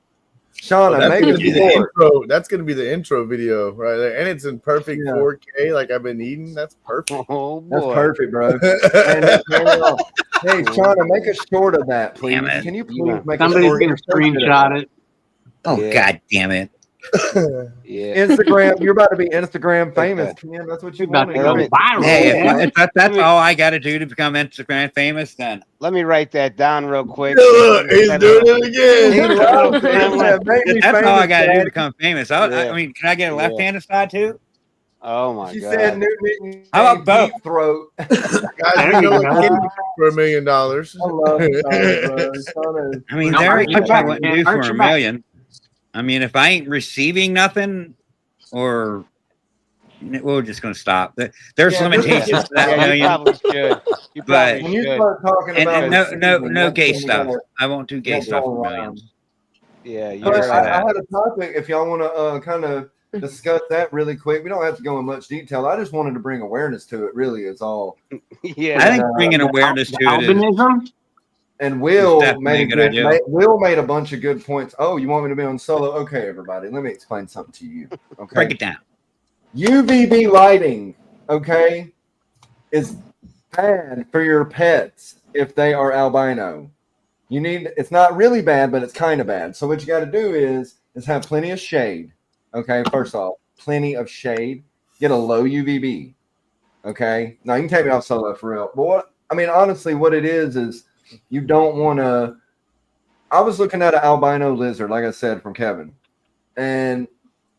Shauna, that's make gonna be the short. intro. That's gonna be the intro video right there, and it's in perfect 4K, like I've been eating. That's perfect. Oh boy, that's perfect, bro. Hey, Shauna, make a short of that, please. Can you please make somebody's a gonna screenshot it? Oh god damn it! Yeah, Instagram. You're about to be Instagram famous, Ken. That's what you want. Hey, if that's all I got to do to become Instagram famous, then let me write that down real quick. Look, he's doing it again. That's all I got to do to become famous. I mean, can I get a left-handed side too? Oh my she god! Said Newton, how about both? Throat. Guys, we go for $1 million. I love it, bro. I mean, there ain't much I wouldn't do for $1 million. I mean, if I ain't receiving nothing, or we're just going to stop. There's limitations to that $1 million. You probably should. You probably when you start talking about no gay stuff. I won't do gay stuff for millions. Yeah, I had a topic. If y'all want to kind of discuss that really quick, we don't have to go in much detail. I just wanted to bring awareness to it. Really, is all. Yeah, I think bringing awareness to it is. And Will made a bunch of good points. Oh, you want me to be on solo? Okay, everybody, let me explain something to you. Okay, break it down. UVB lighting, okay, is bad for your pets if they are albino. It's not really bad, but it's kind of bad. So what you got to do is have plenty of shade. Okay, first off, plenty of shade. get a low UVB. Okay. Now you can take me off solo for real. But what I mean, honestly, what it is you don't want to. I was looking at an albino lizard, like I said, from Kevin, and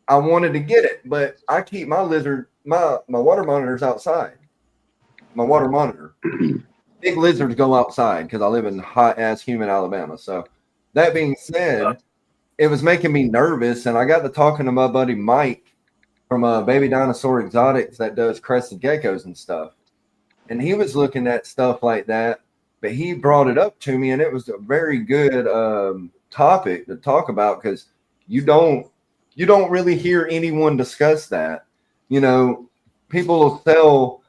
I wanted to get it, but I keep my lizard, my water monitors outside. My water monitor. Big lizards go outside because I live in hot ass humid Alabama. So that being said, it was making me nervous, and I got to talking to my buddy Mike from Baby Dinosaur Exotics that does crested geckos and stuff. And he was looking at stuff like that, but he brought it up to me, and it was a very good topic to talk about because you don't really hear anyone discuss that. You know, people will sell,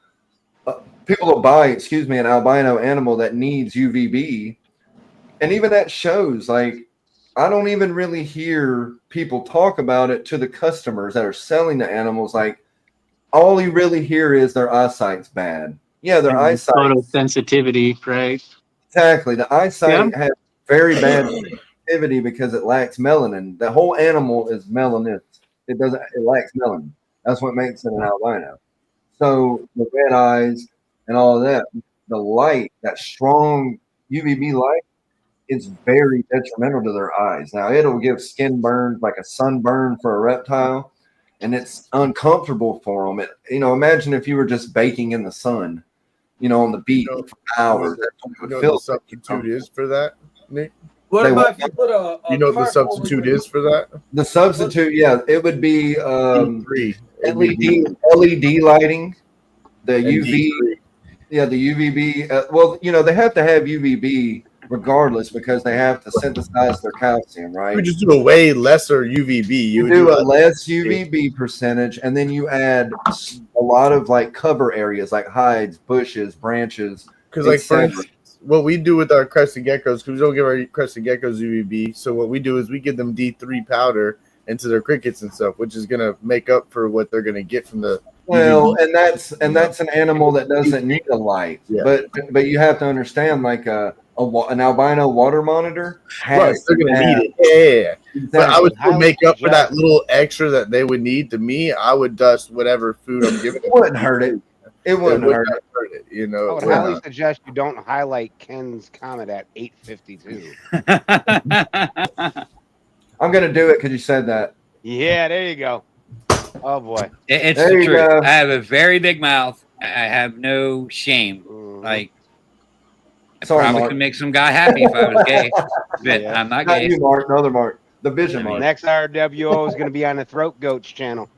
people will buy, an albino animal that needs UVB, and even that shows like I don't even really hear people talk about it to the customers that are selling the animals. Like all you really hear is their eyesight's bad. Yeah, their eyesight. Photosensitivity, right? Exactly. The eyesight has very bad sensitivity because it lacks melanin. The whole animal is melanin. It lacks melanin. That's what makes it an albino. So the red eyes and all of that, the light, that strong UVB light, is very detrimental to their eyes. Now, it'll give skin burns like a sunburn for a reptile, and it's uncomfortable for them. Imagine if you were just baking in the sun, on the beach for hours. The substitute is for that, Nick? What about if you put a the substitute is for that? The substitute, yeah, it would be LED lighting, the UV. Yeah, the UVB. They have to have UVB regardless because they have to synthesize their calcium, right? You just do a way lesser UVB. You do a less UVB percentage, and then you add a lot of like cover areas like hides, bushes, branches. Because like for instance, what we do with our crested geckos, because we don't give our crested geckos UVB, so what we do is we give them D3 powder into their crickets and stuff, which is going to make up for what they're going to get from the UVB. And that's an animal that doesn't need a light. Yeah. But you have to understand, like an albino water monitor has they're going to need it. Yeah. Exactly. But I would still make up for that little extra that they would need. To me, I would dust whatever food I'm giving. It wouldn't hurt it. It wouldn't hurt it. I would highly suggest you don't highlight Ken's comment at 8:52. I'm going to do it because you said that. Yeah, there you go. Oh, boy. It's the truth. Go. I have a very big mouth. I have no shame. Like, I probably could make some guy happy if I was gay, but I'm not gay. You, Mark. Another Mark. The Vision Mark. Next RWO is going to be on the Throat Goats channel.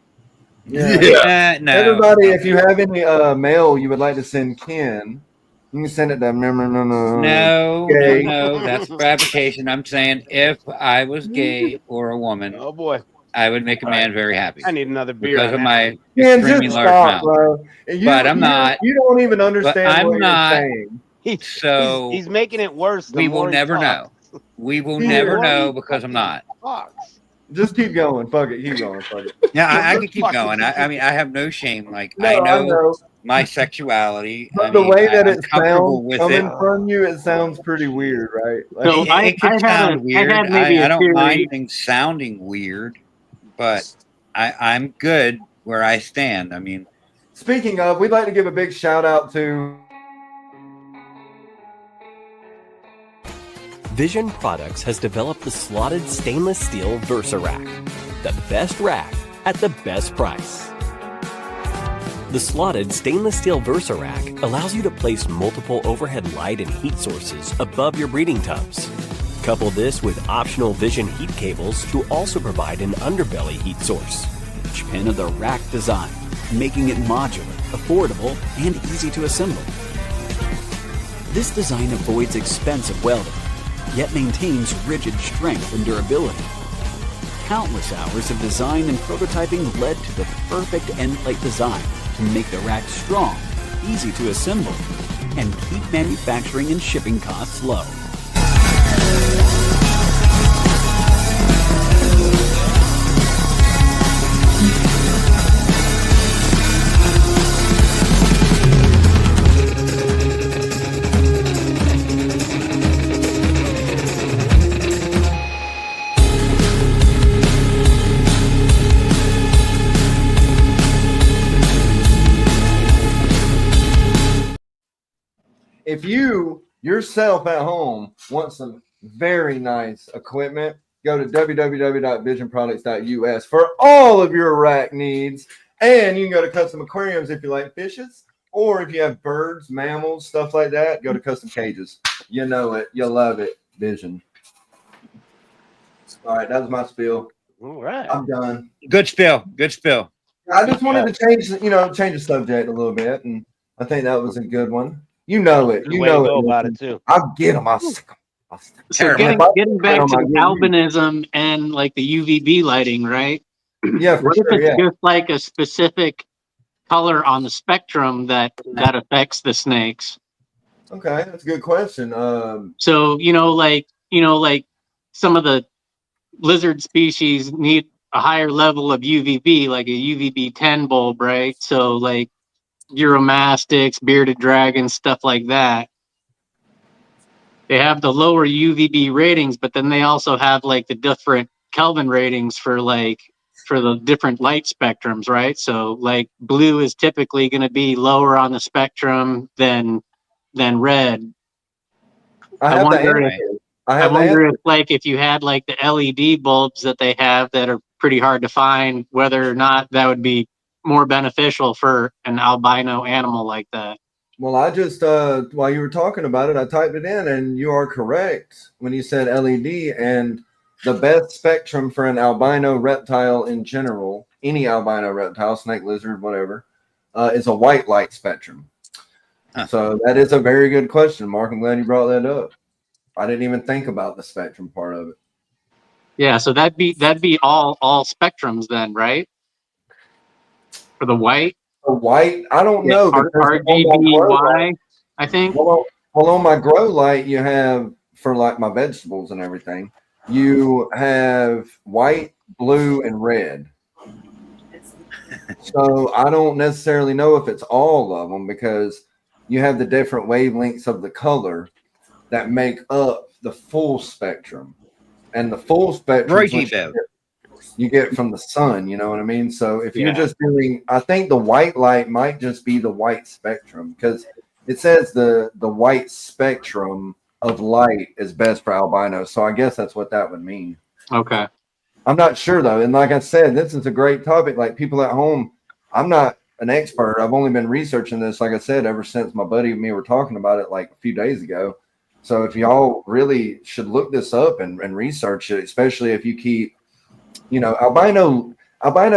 Yeah. No. Everybody, if you have any mail you would like to send Ken, you can send it to No, that's fabrication. I'm saying if I was gay or a woman, oh boy, I would make a man very happy. I need another beer because of my extremely large mouth. Bro. But I'm not. You don't even understand what you're saying. He's making it worse. We will never know. We will never know because I'm not. Just keep going. Fuck it. Keep going. Fuck it. Yeah, I can keep going. I mean, I have no shame. Like I know my sexuality. But the way that it sounds coming from you, it sounds pretty weird, right? Like, No, it can sound weird. I don't mind things sounding weird, but I'm good where I stand. I mean, speaking of, we'd like to give a big shout out to Vision Products has developed the slotted stainless steel Versa Rack, the best rack at the best price. The slotted stainless steel Versa Rack allows you to place multiple overhead light and heat sources above your breeding tubs. Couple this with optional Vision heat cables to also provide an underbelly heat source. Each pin of the rack design, making it modular, affordable, and easy to assemble. This design avoids expensive welding, yet maintains rigid strength and durability. Countless hours of design and prototyping led to the perfect end plate design to make the rack strong, easy to assemble, and keep manufacturing and shipping costs low. if you yourself at home want some very nice equipment, go to www.visionproducts.us for all of your rack needs. And you can go to Custom Aquariums if you like fishes, or if you have birds, mammals, stuff like that, go to Custom Cages. You know it. You'll love it. Vision. All right, that was my spiel. All right. I'm done. Good spill. Good spill. I just wanted to change the subject a little bit, and I think that was a good one. You know it. Good You way to know go it. about it too. I'll get them. I'll stick them. So getting back to albinism and like the UVB lighting, right? Yeah, for what if sure. it's Yeah. just like a specific color on the spectrum that affects the snakes? Okay, that's a good question. So like some of the lizard species need a higher level of UVB, like a UVB 10 bulb, right? So like Uromastics, bearded dragons, stuff like that. They have the lower UVB ratings, but then they also have like the different Kelvin ratings for the different light spectrums, right? So like blue is typically going to be lower on the spectrum than red. I wonder if like if you had like the LED bulbs that they have that are pretty hard to find, whether or not that would be more beneficial for an albino animal like that. Well, I just while you were talking about it, I typed it in, and you are correct when you said LED. And the best spectrum for an albino reptile in general, any albino reptile, snake, lizard, whatever, is a white light spectrum. Huh. So that is a very good question, Mark. I'm glad you brought that up. I didn't even think about the spectrum part of it. Yeah, so that'd be all spectrums then, right? For the white. The white, I don't know. RGBY, I think. Well, on my grow light, you have for like my vegetables and everything. You have white, blue, and red. So I don't necessarily know if it's all of them because you have the different wavelengths of the color that make up the full spectrum. And the full spectrum you get from the sun, you know what I mean? So if you're just doing, I think the white light might just be the white spectrum because it says the white spectrum of light is best for albinos. So I guess that's what that would mean. Okay. I'm not sure though. And like I said, this is a great topic. Like people at home, I'm not an expert. I've only been researching this, like I said, ever since my buddy and me were talking about it like a few days ago. So if y'all really should look this up and research it, especially if you keep, albino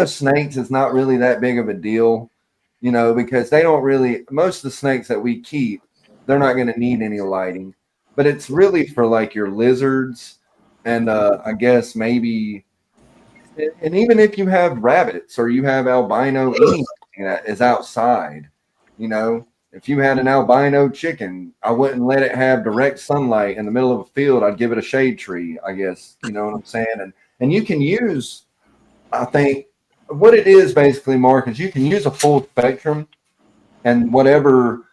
snakes is not really that big of a deal, because they don't really, most of the snakes that we keep, they're not going to need any lighting, but it's really for like your lizards and I guess maybe, and even if you have rabbits or you have albino anything that is outside, if you had an albino chicken, I wouldn't let it have direct sunlight in the middle of a field. I'd give it a shade tree, I guess. You know what I'm saying? And you can use, I think, what it is basically, Mark, is you can use a full spectrum and whatever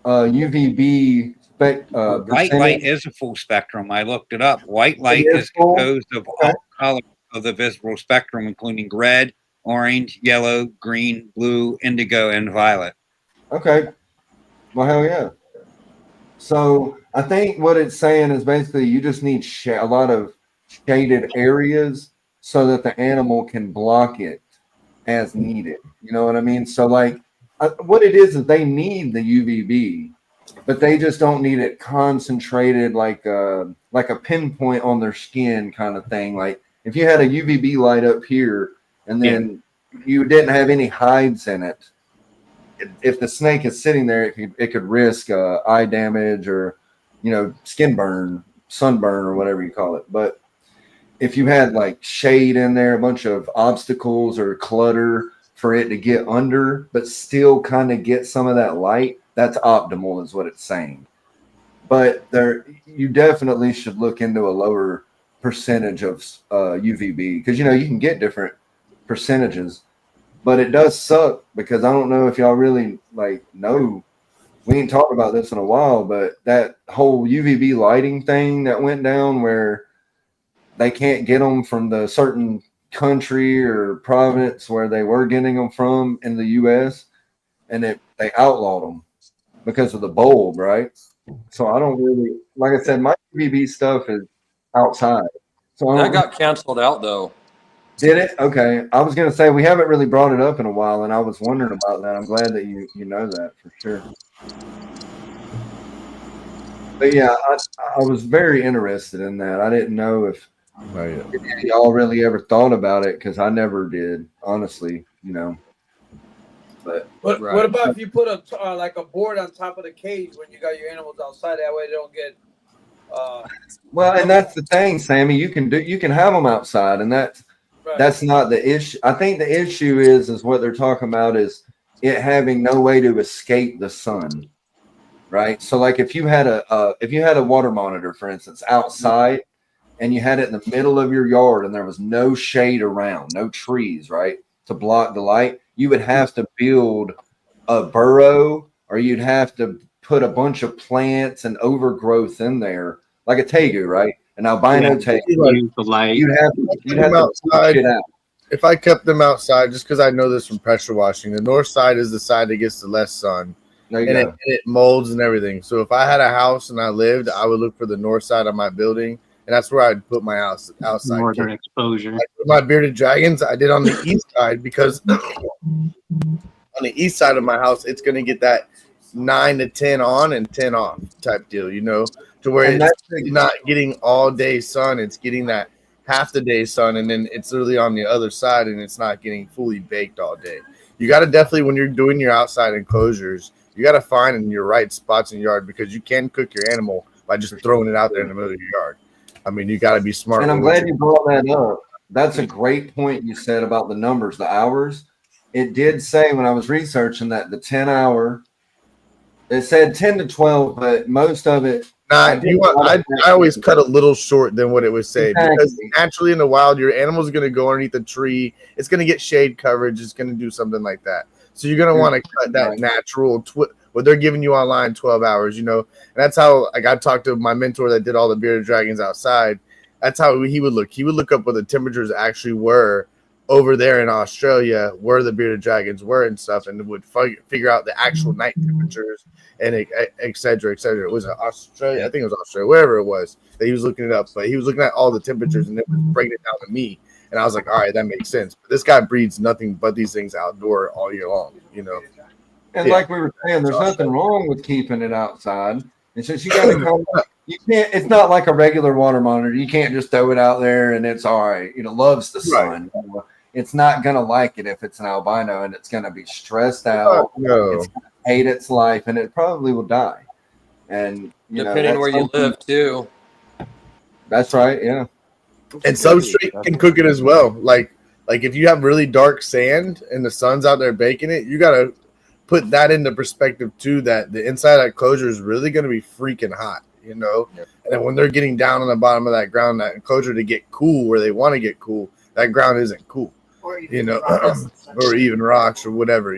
UVB white light is a full spectrum. I looked it up. White light is composed of all colors of the visible spectrum, including red, orange, yellow, green, blue, indigo, and violet. Okay. Well, hell yeah. So I think what it's saying is basically you just need a lot of shaded areas so that the animal can block it as needed. You know what I mean? So like what it is they need the UVB, but they just don't need it concentrated like a pinpoint on their skin kind of thing. Like if you had a UVB light up here and then you didn't have any hides in it, if the snake is sitting there, it could risk eye damage or, skin burn, sunburn, or whatever you call it. But if you had like shade in there, a bunch of obstacles or clutter for it to get under, but still kind of get some of that light, that's optimal is what it's saying. But you definitely should look into a lower percentage of UVB because, you can get different percentages. But it does suck because I don't know if y'all really know. We ain't talked about this in a while, but that whole UVB lighting thing that went down where they can't get them from the certain country or province where they were getting them from in the U.S. and they outlawed them because of the bulb, right? So I don't really, like I said, my UVB stuff is outside. So I That don't, got canceled out though. did it? Okay. I was gonna say we haven't really brought it up in a while, and I was wondering about that. I'm glad that you know that for sure. But yeah, I was very interested in that. I didn't know if y'all really ever thought about it because I never did, honestly. But Right. What about if you put a like a board on top of the cage when you got your animals outside? That way they don't get. well, and that's the thing, Sammy. You can have them outside, and that's not the issue. I think the issue is what they're talking about is it having no way to escape the sun, right? So, like if you had a water monitor, for instance, outside, and you had it in the middle of your yard, and there was no shade around, no trees, right, to block the light, you would have to build a burrow, or you'd have to put a bunch of plants and overgrowth in there, like a tegu, right? An albino tegu. Use the light. You'd have to push it out. If I kept them outside, just because I know this from pressure washing, the north side is the side that gets the less sun, and it molds and everything. So if I had a house and I lived, I would look for the north side of my building, and that's where I'd put my house outside. Northern exposure. Like with my bearded dragons, I did on the east side because on the east side of my house, it's going to get that 9 to 10 on and 10 off type deal, to where it's not getting all day sun. It's getting that half the day sun, and then it's literally on the other side, and it's not getting fully baked all day. You got to definitely, when you're doing your outside enclosures, you got to find in your right spots in your yard, because you can cook your animal by just throwing it out there in the middle of your yard. I mean, you got to be smart. And I'm glad you brought that up. That's a great point you said about the numbers, the hours. It did say when I was researching that the 10-hour, it said 10 to 12, but most of it. I always cut a little short than what it would say, because naturally in the wild, your animal's going to go underneath a tree. It's going to get shade coverage. It's going to do something like that. So you're going to want to cut that natural what they're giving you online 12 hours, and that's how, like, I talked to my mentor that did all the bearded dragons outside. That's how he would look. He would look up what the temperatures actually were over there in Australia, where the bearded dragons were and stuff, and would figure out the actual night temperatures and et cetera, et cetera. It was Australia. I think it was Australia, wherever it was that he was looking it up, but he was looking at all the temperatures and it was breaking it down to me. And I was like, all right, that makes sense. But this guy breeds nothing but these things outdoor all year long, And like we were saying, there's nothing wrong with keeping it outside. It's just you got to come. You can't. It's not like a regular water monitor. You can't just throw it out there and it's all right. It loves the sun. Right. It's not gonna like it if it's an albino, and it's gonna be stressed out. It's gonna hate its life, and it probably will die. And depending where you live too. That's right. Yeah. And substrate can cook it as well. Like if you have really dark sand and the sun's out there baking it, you gotta put that into perspective too, that the inside of that enclosure is really going to be freaking hot, And then when they're getting down on the bottom of that ground, that enclosure to get cool where they want to get cool, that ground isn't cool, or even rocks or whatever,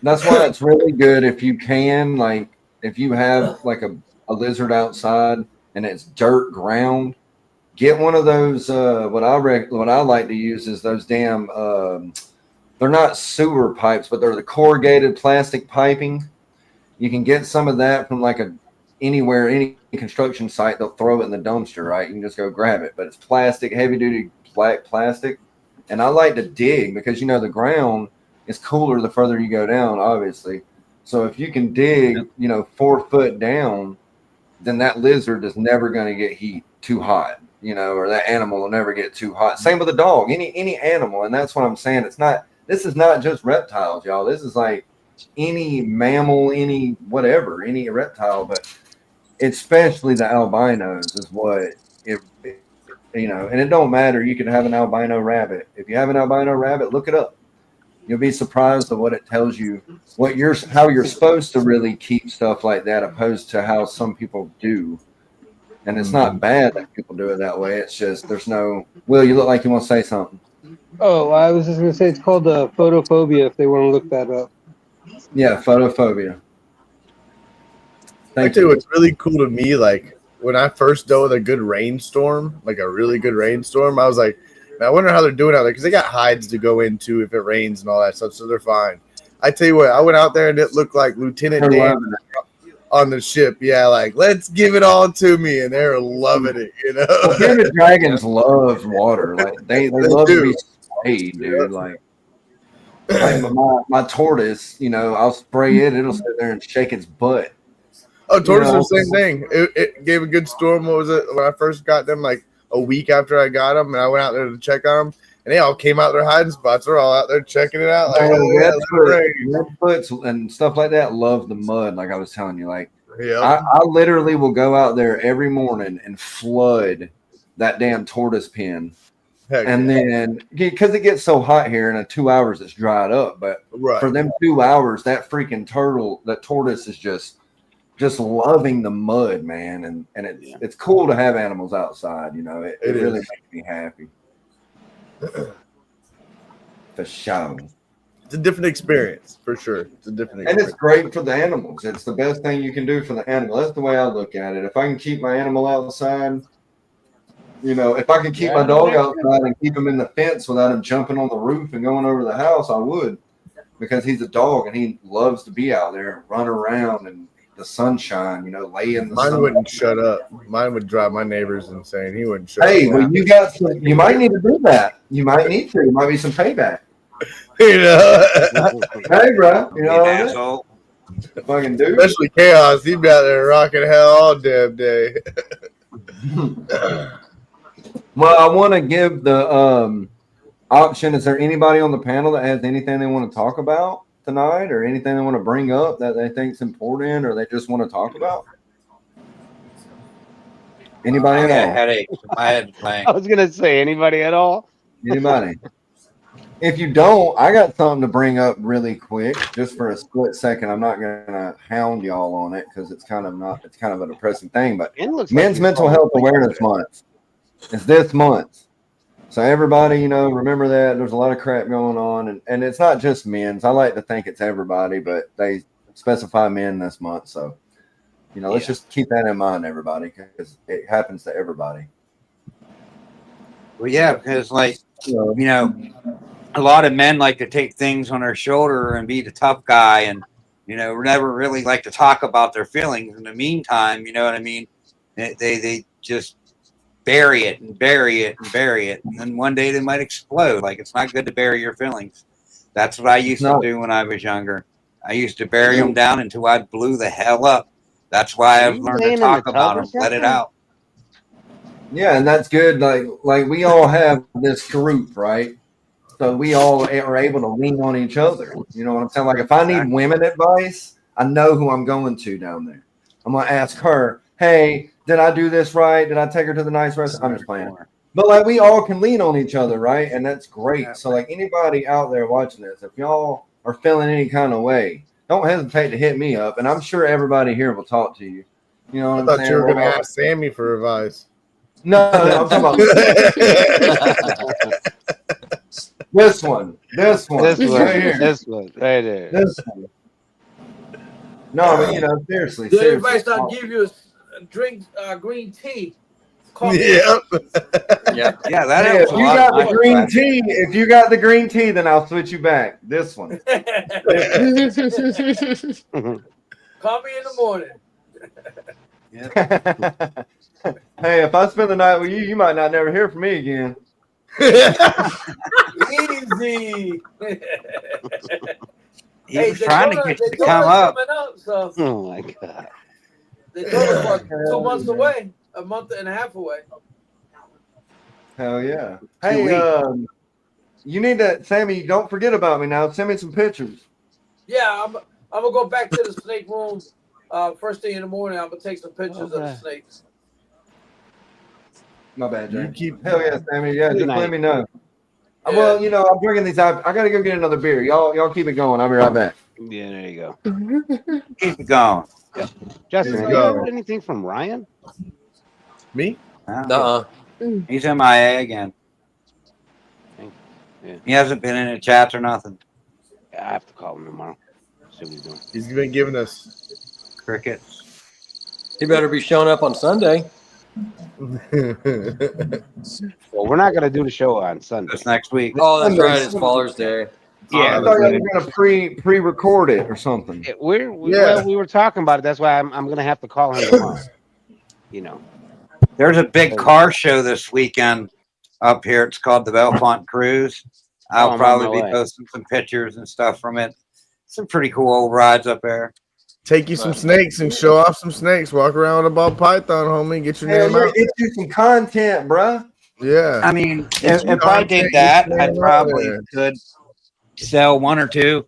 That's why it's really good if you can, like, if you have like a lizard outside and it's dirt ground, get one of those. What I like to use is those damn. They're not sewer pipes, but they're the corrugated plastic piping. You can get some of that from like any construction site. They'll throw it in the dumpster, right? You can just go grab it, but it's plastic, heavy duty black plastic. And I like to dig because the ground is cooler the further you go down, obviously. So if you can dig, 4 foot down, then that lizard is never going to get too hot, or that animal will never get too hot. Same with a dog, any animal. And that's what I'm saying. This is not just reptiles, y'all. This is like any mammal, any whatever, any reptile, but especially the albinos is what and it don't matter. You could have an albino rabbit. If you have an albino rabbit, look it up. You'll be surprised at what it tells you, how you're supposed to really keep stuff like that, opposed to how some people do. And it's not bad that people do it that way. It's just there's no. Will, you look like you want to say something. Oh, I was just going to say it's called photophobia if they want to look that up. Yeah, photophobia. I tell you what's really cool to me, like when I first dealt with a good rainstorm, like a really good rainstorm, I was like, man, I wonder how they're doing out there, because they got hides to go into if it rains and all that stuff, so they're fine. I tell you what, I went out there and it looked like Lieutenant Dan on the ship. Yeah, like let's give it all to me, and they're loving it. You know, Well, bearded dragons love water. Like they love to be sprayed, dude. Like my tortoise, you know, I'll spray it. It'll sit there and shake its butt. Oh, tortoise You know? are the same thing. It gave a good storm. What was it when I first got them? Like a week after I got them, and I went out there to check on them, and they all came out their hiding spots. They're all out there checking it out. Like, Redfoots and stuff like that love the mud. Like I was telling you, like I literally will go out there every morning and flood that damn tortoise pen. Heck and then because it gets so hot here in 2 hours it's dried up, but for them 2 hours that freaking tortoise is just loving the mud, man, and it's cool to have animals outside, you know. It really makes me happy. For sure. It's a different experience, for sure. It's a different experience. And it's great for the animals. It's the best thing you can do for the animal. That's the way I look at it. If I can keep my animal outside, you know, if I can keep my dog outside and keep him in the fence without him jumping on the roof and going over the house, I would, because he's a dog and he loves to be out there and run around and the sunshine, you know, lay in the sun. Mine wouldn't shut up. Mine would drive my neighbors insane. He wouldn't shut up. Hey, well, you might need to do that. You might need to. It might be some payback. You know? Hey, bro. You know what I mean? Asshole. Fucking dude. Especially Chaos. He'd be out there rocking hell all damn day. Well, I want to give the option. Is there anybody on the panel that has anything they want to talk about tonight, or anything they want to bring up that they think is important, or they just want to talk about? Anybody I at got a all? headache. My head's playing. I was gonna say anybody at all. Anybody? If you don't, I got something to bring up really quick, just for a split second. I'm not gonna hound y'all on it because it's kind of a depressing thing. But Men's Mental Health Awareness Month is this month, so everybody, you know, remember that there's a lot of crap going on, and it's not just men's. I like to think it's everybody, but they specify men this month, so you know, let's just keep that in mind, everybody, because it happens to everybody. Well, yeah, because like you know, a lot of men like to take things on their shoulder and be the tough guy, and you know, never really like to talk about their feelings. In the meantime, you know what I mean? They just bury it and bury it and bury it, and then one day they might explode. Like, it's not good to bury your feelings. That's what I used to do when I was younger. I used to bury them down until I blew the hell up. That's why I've learned to talk about them, let it out. Yeah, and that's good. Like we all have this group, right? So we all are able to lean on each other. You know what I'm saying? Like if I need women advice, I know who I'm going to down there. I'm going to ask her, hey, did I do this right? Did I take her to the nice restaurant? I'm just playing. But like we all can lean on each other, right? And that's great. So like anybody out there watching this, if y'all are feeling any kind of way, don't hesitate to hit me up. And I'm sure everybody here will talk to you. You know what I'm saying? I thought you were going to ask Sammy for advice. No, I'm talking about this one right here. This one right there. This one. No, but you know, seriously. The advice I'll give you is drink green tea. Yeah. Yeah, that if you got the green tea, if you got the green tea, then I'll switch you back. This one. Call me in the morning. Hey, if I spend the night with you, you might not never hear from me again. Easy. He was trying to get you to come up. So Oh my god. they told us 2 months away, a month and a half away. Hell yeah. Hey, you need to, Sammy, don't forget about me now. Send me some pictures. Yeah, I'm gonna go back to the snake room first thing in the morning. I'm gonna take some pictures of the snakes. My bad, Jay. Hell yeah, Sammy. Yeah, just night. let me know. Yeah. Well, you know, I'm drinking these out. I gotta go get another beer. Y'all keep it going. I'll be right back. Yeah, there you go. Keep it going. Justin, Let's have you go. heard anything from Ryan? Me? He's MIA again. Yeah. He hasn't been in the chats or nothing. Yeah, I have to call him tomorrow. See what he's doing. He's been giving us Crickets. He better be showing up on Sunday. Well, we're not gonna do the show on Sunday. That's next week. Oh, that's right. It's Father's Day. Yeah, I thought you were gonna pre-record it or something. Well, we were talking about it. That's why I'm gonna have to call him tomorrow. You know, There's a big car show this weekend up here. It's called the Belfont Cruise. I'll I'm on probably my be way. posting some pictures and stuff from it. Some pretty cool old rides up there. Take you some snakes and show off some snakes. Walk around with a ball python, homie. Get your Hell, name out. get you some content, bruh. Yeah. I mean, Get some if I did content, that, get your I name out probably there. could sell one or two.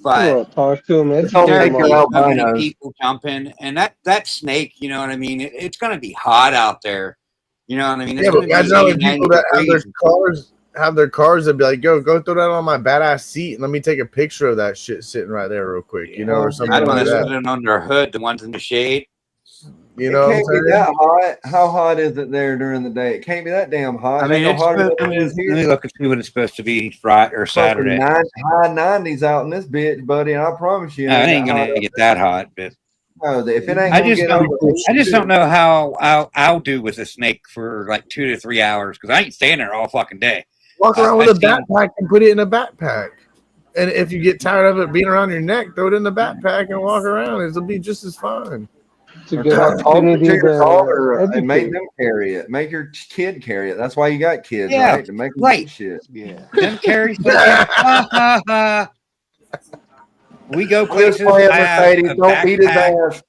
But Well, talk to him. Just don't there take are your so many albinos. people jumping, and that snake, you know what I mean? It's going to be hot out there. You know what I mean? It's Yeah, but going to imagine be how 80, many 90 people that degrees. have their cars and be like, yo, go throw that on my badass seat and let me take a picture of that shit sitting right there real quick, you know, or something I'd like want to that. sit it under a hood, the ones in the shade. You know It what I'm can't be saying? that hot. How hot is it there during the day? It can't be that damn hot. I mean, Ain't it's no hotter supposed, than it is let here. me look and see what it's supposed to be Friday or Saturday. High 90s out in this bitch, buddy. And I promise you, No, it ain't going to get that hot, but No, if it ain't I gonna just get over don't. I just don't know how I'll do with a snake for like 2 to 3 hours because I ain't staying there all fucking day. Walk around with I've a seen- backpack and put it in a backpack. And if you get tired of it being around your neck, throw it in the backpack and walk around. It'll be just as fun. It's a good talk to opportunity your daughter to and make educate. them carry it. Make your kid carry it. That's why you got kids, Yeah, right? To make them right. do shit. Yeah. Them carry some shit. Ha, ha, ha. We go I'm just places. playing I have Mercedes. a Don't beat his backpack, ass.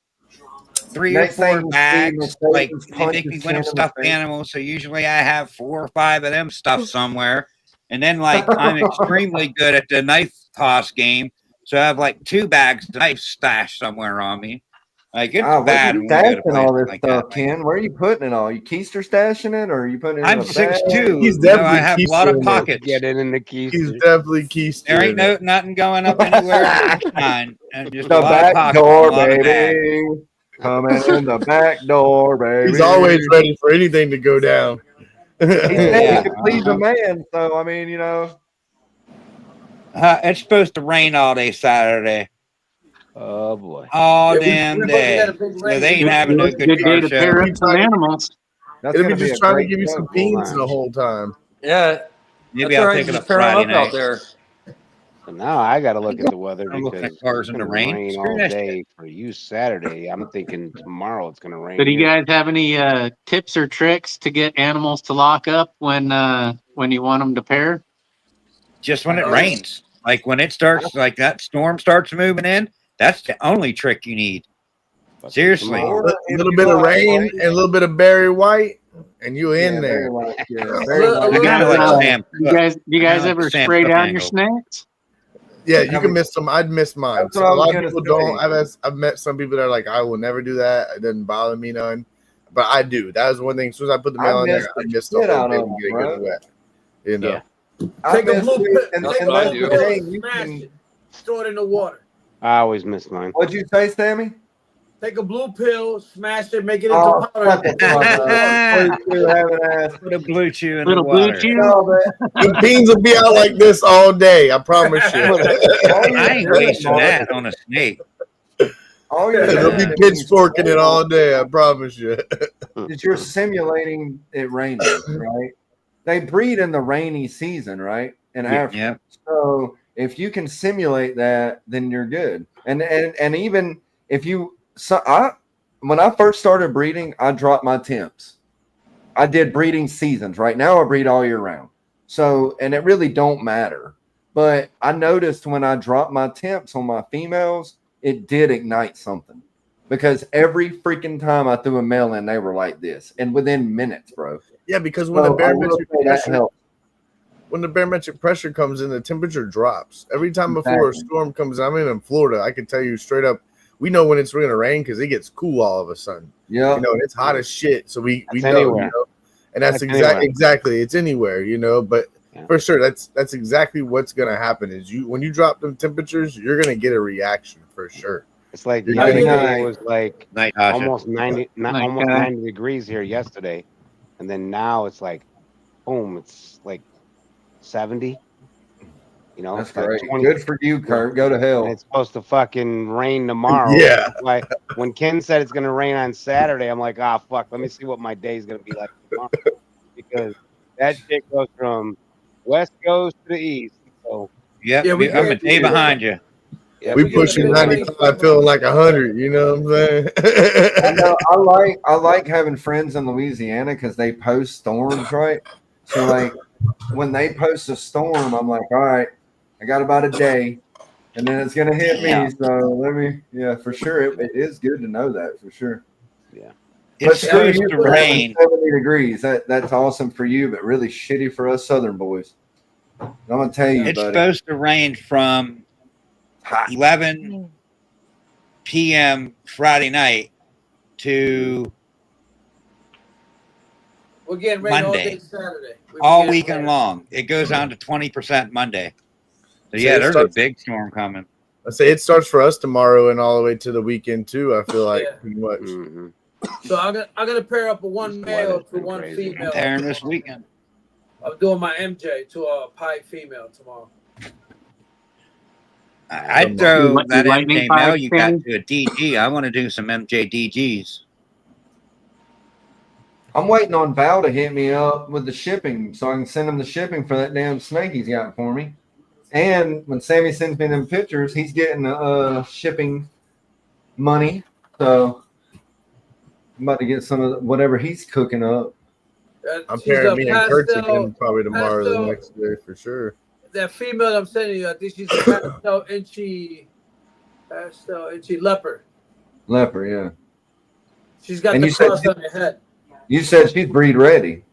3 or Next 4 thing you see, bags. Like Mercedes they make punches me win chin them in the stuffed face. animals, so usually I have 4 or 5 of them stuffed somewhere. And then like I'm extremely good at the knife toss game, so I have like 2 bags of knives stashed somewhere on me. Like it's Where bad you when we go to stashing all places this like stuff, that. Ken? Where are you putting it all? You keister stashing it, or are you putting it in I'm a bag? 6'2". He's You know, definitely I have a lot of keystering it. pockets. Get it in the keys. He's definitely keystering There ain't it. nothing going up anywhere but mine, and just The a lot of back pockets, and a door, lot of bags. baby. Coming in the back door, baby. He's always ready for anything to go down. He said Yeah, he could please a man, so I mean, you know. It's supposed to rain all day Saturday, Oh boy. all Yeah, damn we're supposed to get day. a big So rain. they ain't Good, having no good, good good car day to show. pair up some animals. That's It'll be gonna be just a trying to great give you show. some beans the whole time. Yeah, Maybe that's all I'll right. take it Just up pair them Friday up out night. there. So now I got to look at the weather I'm looking because at cars it's in going the to rain. rain Screw all that day for you Saturday. I'm thinking tomorrow it's going to rain. So do you here. guys have any tips or tricks to get animals to lock up when you want them to pair? Just when it rains, like when it starts, like that storm starts moving in. That's the only trick you need. But Seriously. tomorrow- A little bit of rain and a little bit of Barry White, and you in Yeah, there. very much. Yeah, A very little- a much. I kind of little like bit Sam You Cooke. guys I like ever Sam spray Cooke down your angle. snakes? Yeah, you can miss some. I'd miss mine. That's So what I a was lot of gonna people say. don't. I've met some people that are like, I will never do that. It doesn't bother me none. But I do. That was one thing. As soon as I put the I mail in there, missed I the missed the shit whole out thing of them, getting bro. good wet. You know. Yeah. I Take a missed blue it, pill. and Take a that's blue the pill. thing. You Smash can. it. Throw it in the water. I always miss mine. What'd you say, Sammy? Take a blue pill, smash it, make it into Oh, powder. shut the fuck up. Blue having ass. Put a blue chew in Little the blue water. chew? No, but The beans will be out like this all day. I promise you. I ain't wasting that on a snake. all you're They'll be doing pitchforking it all day. I promise you. is you're simulating it raining, right? They breed in the rainy season, right? In Africa. Yeah. So if you can simulate that, then you're good. And even if you when I first started breeding, I dropped my temps. I did breeding seasons. Right now I breed all year round. So and it really don't matter. But I noticed when I dropped my temps on my females, it did ignite something. Because every freaking time I threw a male in, they were like this. And within minutes, bro. Yeah, because when the So I will barometric say that pressure, helps. when the barometric pressure comes in, the temperature drops. Every time before a storm comes in, I'm in Florida, I can tell you straight up, we know when it's going to rain because it gets cool all of a sudden. Yeah. You know, and it's hot as shit. So we That's know, anywhere. you know, and that's anywhere. exactly it's anywhere, you know, but Yeah. for sure that's exactly what's going to happen is when you drop them temperatures, you're going to get a reaction for sure. It's like You're yesterday gonna- it was like Night, Tasha. almost 90, Like, almost 90 degrees here yesterday, and then now it's like, boom, it's like 70. You know, That's it's like great. 20, Good for you, Kurt. Go to and hell. it's supposed to fucking rain tomorrow. Yeah. Like when Ken said it's gonna rain on Saturday, I'm like, ah, fuck. Let me see what my day's gonna be like tomorrow, because that shit goes from West Coast to the East. So Yep, Yeah, we I'm a can't day do behind you. Yeah, We we get pushing a big race 95, feeling like 100. You know what I'm I saying? know. I like having friends in Louisiana because they post storms, right? So like when they post a storm, I'm like, all right, I got about a day, and then it's gonna hit me. So let me, yeah, for sure. It is good to know that for sure. yeah. But It's screw supposed you to for having rain. 70 degrees. That's awesome for you, but really shitty for us Southern boys. I'm gonna tell you, It's buddy. supposed to rain from Hot. 11 p.m. Friday night to We're getting rain all day Monday, Saturday. We've been all getting weekend rain. long. It goes down to 20% Monday. So So yeah, it there's a starts. big storm coming. I say it starts for us tomorrow and all the way to the weekend too. I feel like Yeah. pretty much. Mm-hmm. So I'm gonna pair up a one This male weather's to been one crazy. female. Pairing this tomorrow. weekend. I'm doing my MJ to a pipe female tomorrow. I'd throw that lightning MJ male pipe you got thing? to a DG. I want to do some MJ DGs. I'm waiting on Val to hit me up with the shipping so I can send him the shipping for that damn snake he's got for me. And when Sammy sends me them pictures, he's getting the shipping money. So I'm about to get some of whatever he's cooking up. I'm She's pairing a me and Kurtz pastel. again probably tomorrow or the pastel- next day for sure. That female I'm sending you, I think she's a pastel inchy leopard. Leopard, yeah. She's got And the you said cross on her head. You said she's breed ready.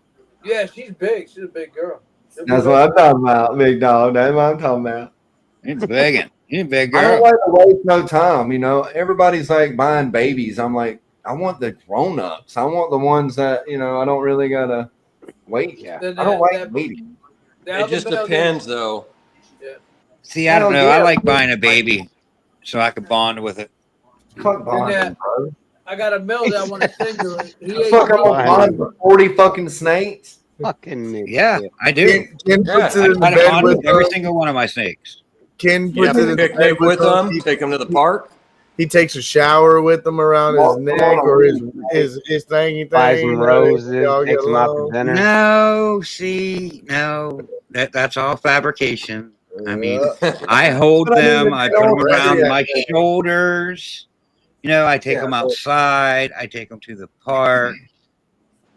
Yeah, she's big. She's a big girl. That's what I'm talking about, big dog. That's what I'm talking about. He's big. He's a big I don't girl. like to waste no time. You know, everybody's like buying babies. I'm like, I want the grown ups. I want the ones that I don't really gotta wait. Yeah. I don't like waiting. It just depends, though. Yeah. See, I don't Hell know. yeah. I like buying a baby so I could bond with it. Fuck bonding, bro. I got a male that I want to send you. He Fuck, I'm Bonding. bond for 40 fucking snakes. Fucking nigga. Yeah, I do. Ken puts it I in the try to bed bond with with every them. single one of my snakes. Ken You puts have it a in the bed picnic with them, He, take them to the park. he takes a shower with them around his neck or his thingy Buys thing. some roses, Y'all get takes them out to along. dinner. No, see, no, that's all fabrication. I mean, I hold But I mean, them. they I don't put them already around my have- shoulders. I take Yeah, them but- outside. I take them to the park.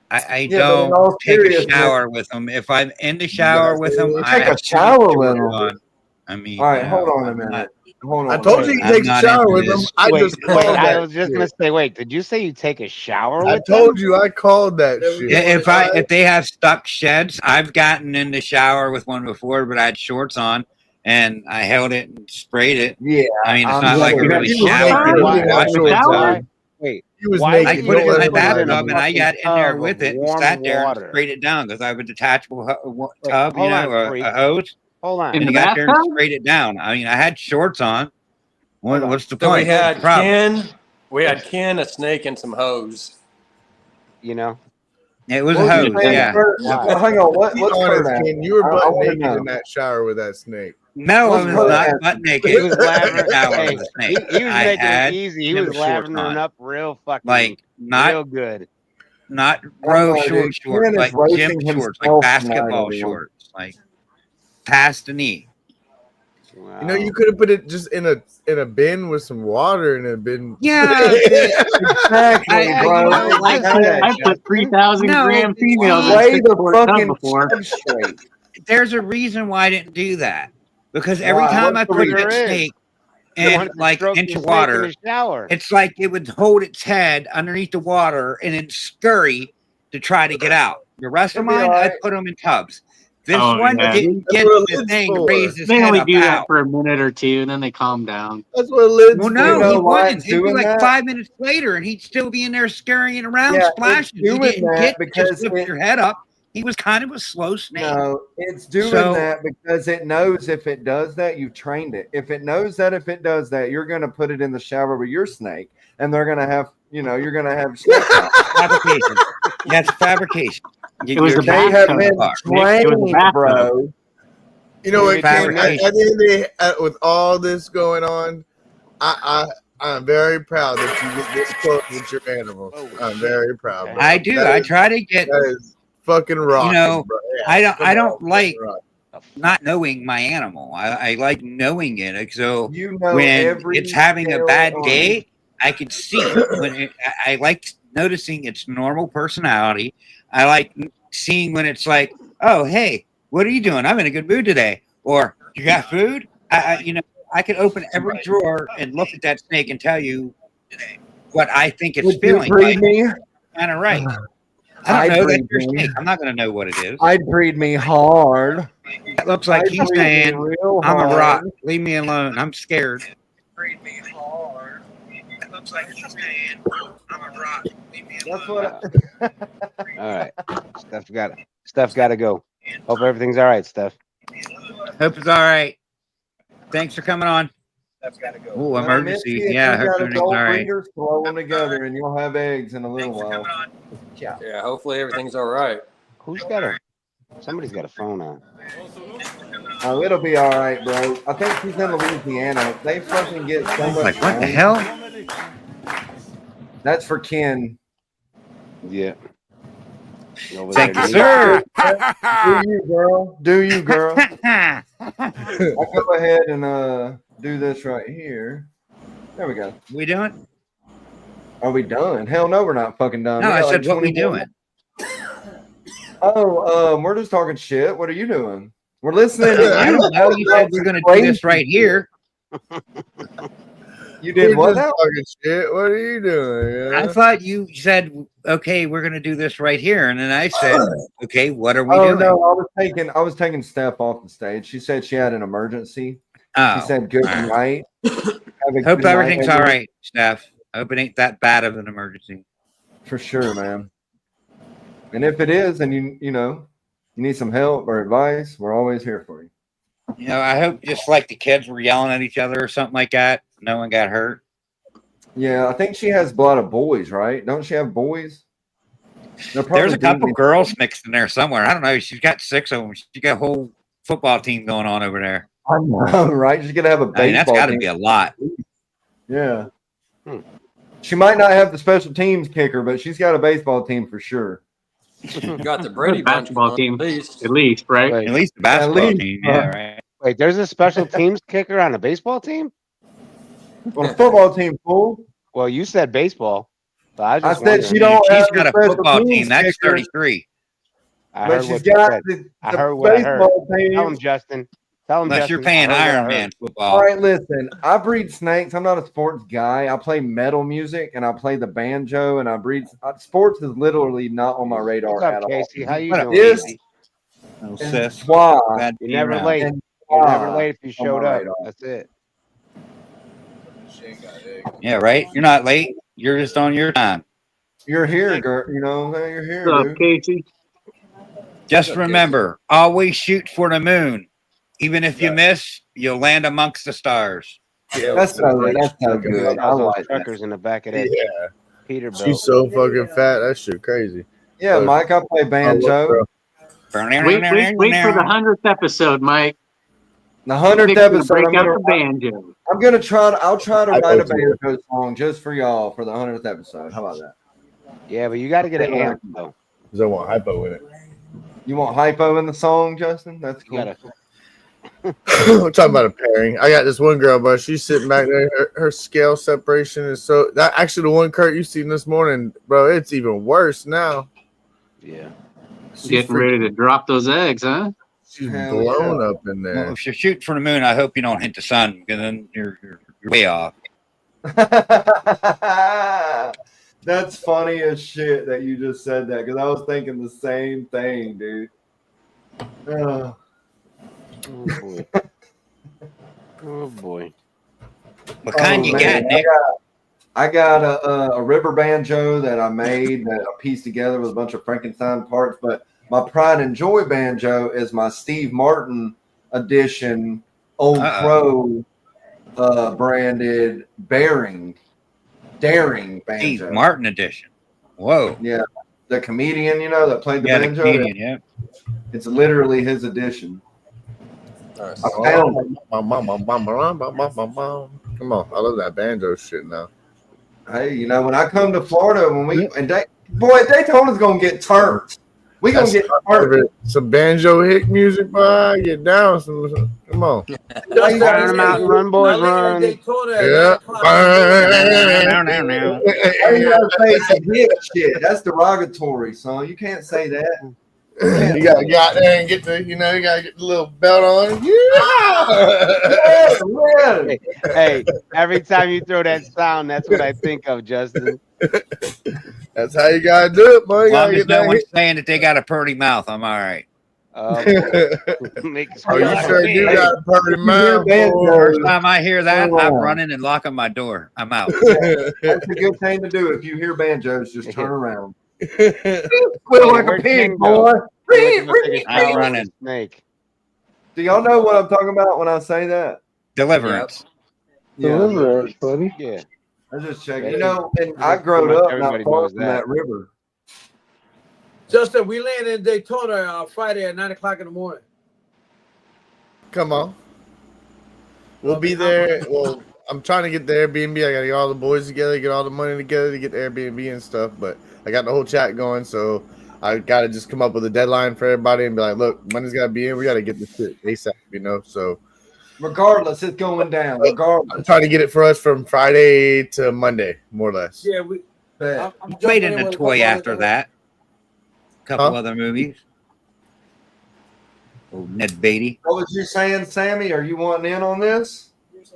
I Yeah, but in all don't take a seriousness- shower with them. If I'm in the shower with them, You I take a have shower shorts with them. on. I mean, All right, hold on a I'm minute. not- Hold on. I told you he I'm takes a not shower into with them. this. I Wait, just called I that was just shit. gonna say, wait, did you say you take a shower I with told them? you I called that There we shit. go. If they have stuck sheds, I've gotten in the shower with one before, but I had shorts on and I held it and sprayed it. Yeah, I mean, it's I'm not like I sure. really He was showered naked. or He didn't have washed shorts it. on. Why? Wait, He was why naked. I put it in Don't my let him lie to bathtub me. and I got in there with it and warm sat there and water. sprayed it down because I have a detachable Wait, tub, hold on, a freak. hose, Hold on. In and the you got there and bathtub? sprayed it down. I mean, I had shorts on. What's the So point? we had What's the problem? Ken, a snake, and some hose. You know, It was What a was you hose, saying, yeah. Kurt? Why? Well, hang on. What's Be Kurt honest, at? Ken. You were I butt wanna naked know. in that shower with that snake. No, What's I was Kurt not at? butt naked. he was lavering. Shower Hey, with a he snake. was I making it had easy. He never was shorts lavering on. up real fucking, Like real good. not I'm row sorry, short dude. shorts, Ken is like roasting gym shorts, like himself basketball tonight, everyone. shorts, like past the knee. Wow. You know, you could have put it just in a bin with some water and it been. Yeah, Exactly, I- bro. I- Like, Exactly. I put 3,000 No, gram females in Lay a the 6-quart tub fucking before. shed straight. there's a reason why I didn't do that. Because every Why? time I What's the put reason? that There is. snake You in wanted to like stroke inch the of snake in water, the shower. it's like it would hold its head underneath the water and then scurry to try to get out. The rest of It'll be mine, all I right. put them in tubs. This Oh, one yeah. didn't That's get what the it's thing to for. raise his They head only up do that out. for a minute or two, and then they calm down. That's what lid's Well, for. no, You know he why wouldn't. it's It'd be doing like that? 5 minutes later, and he'd still be in there scurrying around, Yeah, splashing. it's He doing didn't that get because just lift it- your head up. He was kind of a slow snake. No, it's doing So- that because it knows if it does that, you've trained it. If it knows that if it does that, you're going to put it in the shower with your snake, and they're going to have, you're going to have snake bites. Fabrication. That's fabrication. It was You're the They taking have bathtub. been apart. It was the trained, bathtub. bro. You know what, Ken? Fabrication. At the end of the day, with all this going on, I'm very proud that you get this close with your animals. Oh, I'm shit. very proud. Bro. I do. That I is- try to get. That is fucking rocking, know, bro. Yeah, I come don't on, like fucking rock. not knowing my animal. I like knowing it. So You know when every it's having a detail bad on day, I can see when I like noticing its normal personality. I like seeing when it's like, oh, hey, what are you doing? I'm in a good mood today. Or you got food? I can open every drawer and look at that snake and tell you what I think it's Would you feeling breed like. me? Kind of right. I I'd don't know. That's breed your me. snake. I'm not going to know what it is. I'd breed me hard. It looks like I'd he's breed me saying, real I'm a rock. hard. Leave me alone. I'm scared. Breed me hard. It looks like he's saying, I'm a rock. Leave me That's alone. what. All right. Steph's got to go. Hope everything's all right, Steph. Hope it's all right. Thanks for coming on. Steph's got to go. Oh, Well, emergency. Missy, if Yeah, I you hope got everything's all adult right. breeders, throw them together, and you'll have eggs in a little while. Yeah, hopefully everything's all right. Somebody's got a phone on. Oh, it'll be all right, bro. I think she's in Louisiana. They fucking get so much. Like, what the rain. hell? That's for Ken. Yeah. Thank you, sir. Do you, girl? Do you, girl? I'll go ahead and do this right here. There we go. We doing? Are we done? Hell no, we're not fucking done. No, We I got said, what we 21 doing? we're just talking shit. What are you doing? We're listening to I you. don't know. You said we're going to do this right here. You did what now? Talking shit. What are you doing? I thought you said, okay, we're going to do this right here. And then I said, okay, what are we Oh doing? no, I was taking Steph off the stage. She said she had an emergency. Oh, She said good all night. Have a Hope good night, everything's baby. all right, Steph. Hope it ain't that bad of an emergency. For sure, man. And if it is, and you need some help or advice, we're always here for you. You know, I hope just like the kids were yelling at each other or something like that. No one got hurt. Yeah, I think she has a lot of boys, right? Don't she have boys? There's a couple girls mixed in there somewhere. I don't know. She's got 6 of them. She got a whole football team going on over there. I know, right? She's gonna have a baseball. I mean, that's got to team. be a lot. Yeah. She might not have the special teams kicker, but she's got a baseball team for sure. Got the Brady bunch basketball going, team, at least. right? Wait, At least the basketball team. Yeah, right. wait, there's a special teams kicker on a baseball team? On a football team, fool. Well, you said baseball. So I I just said she wondering. don't She's have got the a special football teams team. That's kicker, 33. I but heard she's what you got said. the I heard what I heard. baseball team. Tell him, Justin. Tell him, Unless Justin. you're paying I heard what I Iron heard. Man football. All right, listen. I breed snakes. I'm not a sports guy. I play metal music and I play the banjo and I breed. Sports is literally not on my radar What's up, at all. Casey? How you What up, doing, This Casey? Oh, is sis. why. Glad to You're be never around. late. And You're never why late if you on showed my up. radar. That's it. Yeah, right? You're not late. You're just on your time. You're here, girl. You know, you're here, What's up, dude. Casey? Just remember, always shoot for the moon. Even if you miss, you'll land amongst the stars. That's so good. I All those like that. truckers in the back of that Yeah. Peterbilt. She's so fucking fat. That shit crazy. Yeah, Mike, I play banjo. Wait for the 100th episode, Mike. The 100th Fix to episode, break I'm out gonna, the banjo. I'm gonna try. I'll try to I write a go to banjo song just for y'all for the 100th episode. How about that? Yeah, but you got to get an amp though. Because I want hypo in it. You want hypo in the song, Justin? That's You cool. gotta, I'm talking about a pairing. I got this one girl, but she's sitting back there. Her scale separation is so that actually the one Kurt you seen this morning, bro. It's even worse now. yeah. She's Getting ready to drop those eggs, huh? She's Hell blown up in Well, there. if you're shooting for the moon, I hope you don't hit the sun because then you're way off. That's funny as shit that you just said that because I was thinking the same thing, dude. Oh boy. Oh boy. What kind you man, got, Nick? I got a river banjo that I made that I pieced together with a bunch of Frankenstein parts. But my pride and joy banjo is my Steve Martin edition, Old Crow branded daring banjo. Steve Martin edition. Whoa. Yeah, the comedian, that played the Yeah, banjo. the comedian, yeah. It's literally his edition. Nice. I found it. Come on, I love that banjo shit now. Hey, when I come to Florida, Daytona's gonna get turned. We gonna get some banjo hick music, boy. Get down, come on. Run 'em out and run, boys, run. Yeah. Why you gotta say some hick shit? That's derogatory, son. You can't say that. You gotta get out there and get the, you gotta get the little belt on. Yeah. Hey, every time you throw that sound, that's what I think of, Justin. That's how you gotta do it, boy. As long as no one's saying that they got a pretty mouth, I'm all right. Oh, you sure do got a pretty mouth. First time I hear that, I'm running and locking my door. I'm out. That's a good thing to do. If you hear banjos, just turn around. Squeal like a pig, boy. I'm running. Snake. Do y'all know what I'm talking about when I say that? Deliverance. Yeah. Deliverance, buddy. Yeah. I just check. And I grew up not far from that river. Justin, we land in Daytona Friday at 9 o'clock in the morning. Come on. We'll be there. Well, I'm trying to get the Airbnb. I gotta get all the boys together, get all the money together to get the Airbnb and stuff. But I got the whole chat going, so I gotta just come up with a deadline for everybody and be like, look, money's gotta be in. We gotta get this shit ASAP, So regardless, it's going down. Regardless, I'm trying to get it for us from Friday to Monday, more or less. Yeah, I'm played in a toy after that. Couple other movies. Oh, Ned Beatty. What was you saying, Sammy? Are you wanting in on this?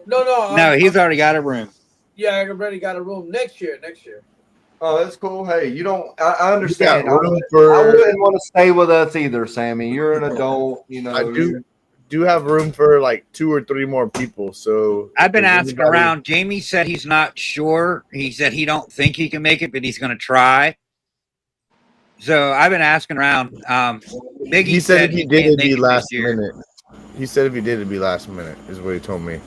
No, he's already got a room. Yeah, I already got a room next year. Oh, that's cool. Hey, you don't. I understand. You got room I wouldn't want to stay with us either, Sammy. You're an adult. I do have room for like 2 or 3 more people. So I've been asking around. Jamie said he's not sure. He said he don't think he can make it, but he's going to try. So I've been asking around. Biggie he said if he did, it'd be last minute. He said if he did, it'd be last minute. Is what he told me.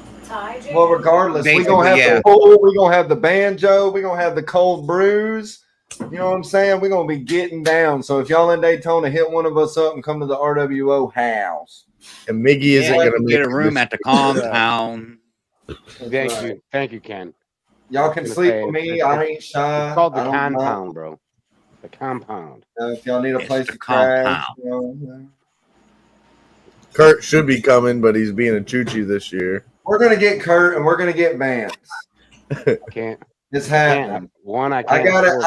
Well, regardless, we're gonna have the pool, we're gonna have the banjo, we're gonna have the cold brews. You know what I'm saying? We're gonna be getting down. So if y'all in Daytona, hit one of us up and come to the RWO house. And Miggy isn't gonna get a room at the compound. Thank you, Ken. Y'all can sleep with me. I ain't shy. It's called the compound, bro. The compound. If y'all need a place to crash, Kurt should be coming, but he's being a choochie this year. We're gonna get Kurt and we're gonna get Vance. Can't. It's happening. I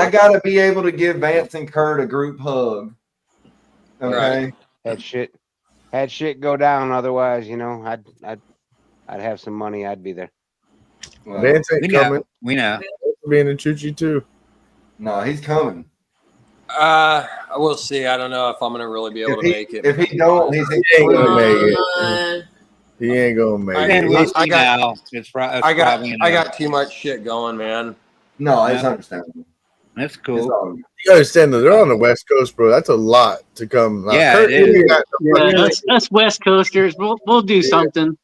gotta be able to give Vance and Kurt a group hug. Okay. Right. Had shit go down. Otherwise, I'd have some money. I'd be there. Well, Vance ain't coming. We know. Being a choochie too. No, he's coming. We'll see. I don't know if I'm gonna really be able to make it. If he don't, he ain't gonna make it. He ain't gonna make it. I got too much shit going, man. No, it's understandable. That's cool. You understand that they're on the West Coast, bro. That's a lot to come. Yeah, us West Coasters, we'll do something.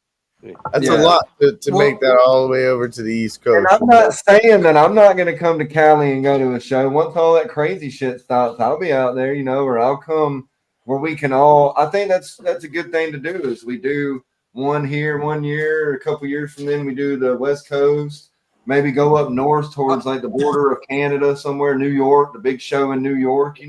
That's a lot to make that all the way over to the East Coast. And I'm not saying that I'm not going to come to Cali and go to a show. Once all that crazy shit stops, I'll be out there, or I'll come where we can all. I think that's a good thing to do. Is we do one here 1 year, a couple years from then we do the West Coast. Maybe go up north towards like the border of Canada, somewhere, New York, the big show in New York.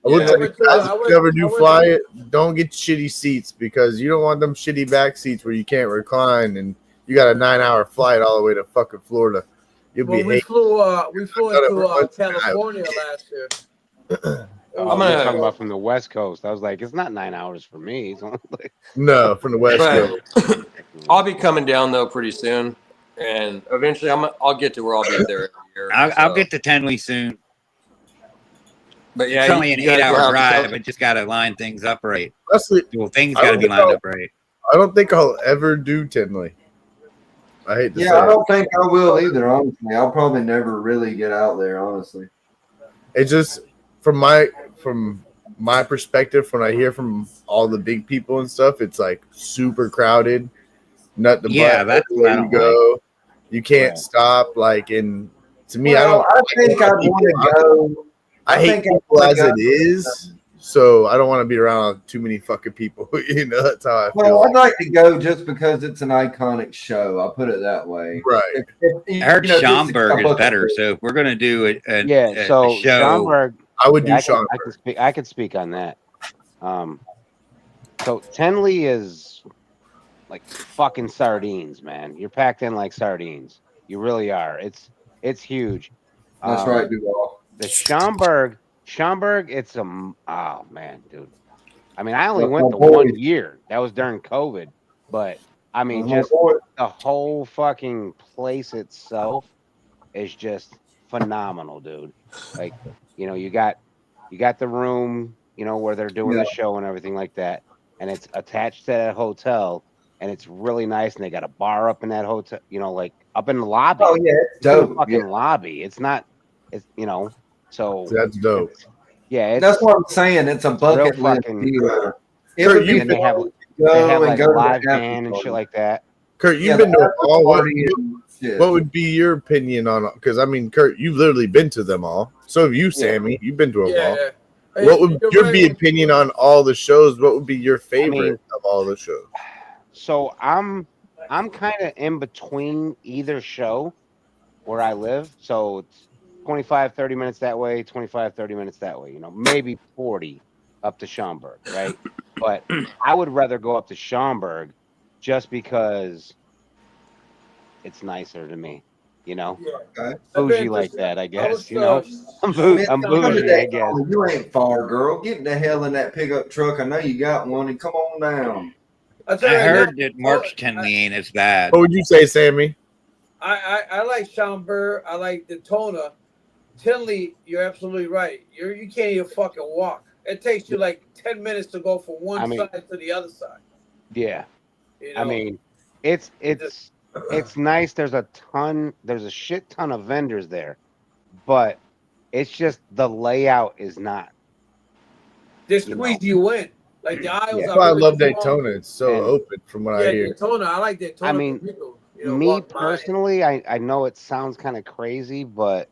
I would say, if you ever do fly it, don't get shitty seats because you don't want them shitty back seats where you can't recline and you got a 9-hour flight all the way to fucking Florida. You'll be we flew into California last year. I'm gonna talk about from the West Coast. I was like, it's not 9 hours for me. It's only like... No, from the West Coast. I'll be coming down though pretty soon, and eventually I'll get to where I'll be there every year. I'll get to Tenley soon. But yeah, it's only an 8-hour drive. I just got to line things up right. Things got to be lined up right. I don't think I'll ever do Tenley. I hate to say I don't think I will either, honestly. I'll probably never really get out there, honestly. It's just from my perspective, when I hear from all the big people and stuff, it's like super crowded. That's where you go. Like. You can't stop. And to me, I think I want to go. I hate people as it is, so I don't want to be around too many fucking people. That's how I feel. Well, I'd like to go just because it's an iconic show. I'll put it that way. Right. I heard Schaumburg is better, so if we're going to do a show. Schaumburg. I would do I Sean. can speak. I could speak on that. So Tenley is like fucking sardines, man. You're packed in like sardines. You really are. It's huge. That's right, Duval. The Schaumburg, it's oh man, dude. I mean, I only That's went my the boy. 1 year. That was during COVID, but I mean, That's my just boy. the whole fucking place itself is just phenomenal, dude. Like, you got the room, where they're doing Yeah. the show and everything like that, and it's attached to that hotel, and it's really nice. And they got a bar up in that hotel, like up in the lobby. Oh yeah, it's It's in the dope. fucking Yeah. lobby. It's not. It's so That's dope. yeah. That's what I'm saying. It's a bucket list fucking- deal. It Kurt, would be you- And they have fun to they go have and like go a to the live after band and party. shit like that. Kurt, you've Yeah, been the to after all. party and shit. What would be your opinion on? Because I mean, Kurt, you've literally been to them all. So have you, Sammy. You've been to them all. Yeah. Hey, What would you're your right be with- opinion on all the shows? What would be your favorite mean- of all the shows? So I'm kind of in between either show where I live. So it's 25, 30 minutes that way, 25, 30 minutes that way, maybe 40 up to Schaumburg, right? But I would rather go up to Schaumburg just because it's nicer to me, Yeah. Okay. bougie like that, I I guess, was, I'm Man, I'm come to bougie, I guess. Daytona. You ain't far, girl. Get the hell in that pickup truck. I know you got one, and come on down. I'll tell I you right heard now, that March Tenley ain't as bad. What would you say, Sammy? I like Schaumburg. I like Daytona. Tinley, you're absolutely right. You can't even fucking walk. It takes you like 10 minutes to go from one side to the other side. Yeah. You know? I mean, it's nice. There's a shit ton of vendors there, but it's just the layout is not. they squeeze you in. Like the aisles That's are why I really love small. Daytona. It's so And- open from what I hear. Daytona. I like Daytona. I mean, for people, Me walk by. personally, I know it sounds kind of crazy, but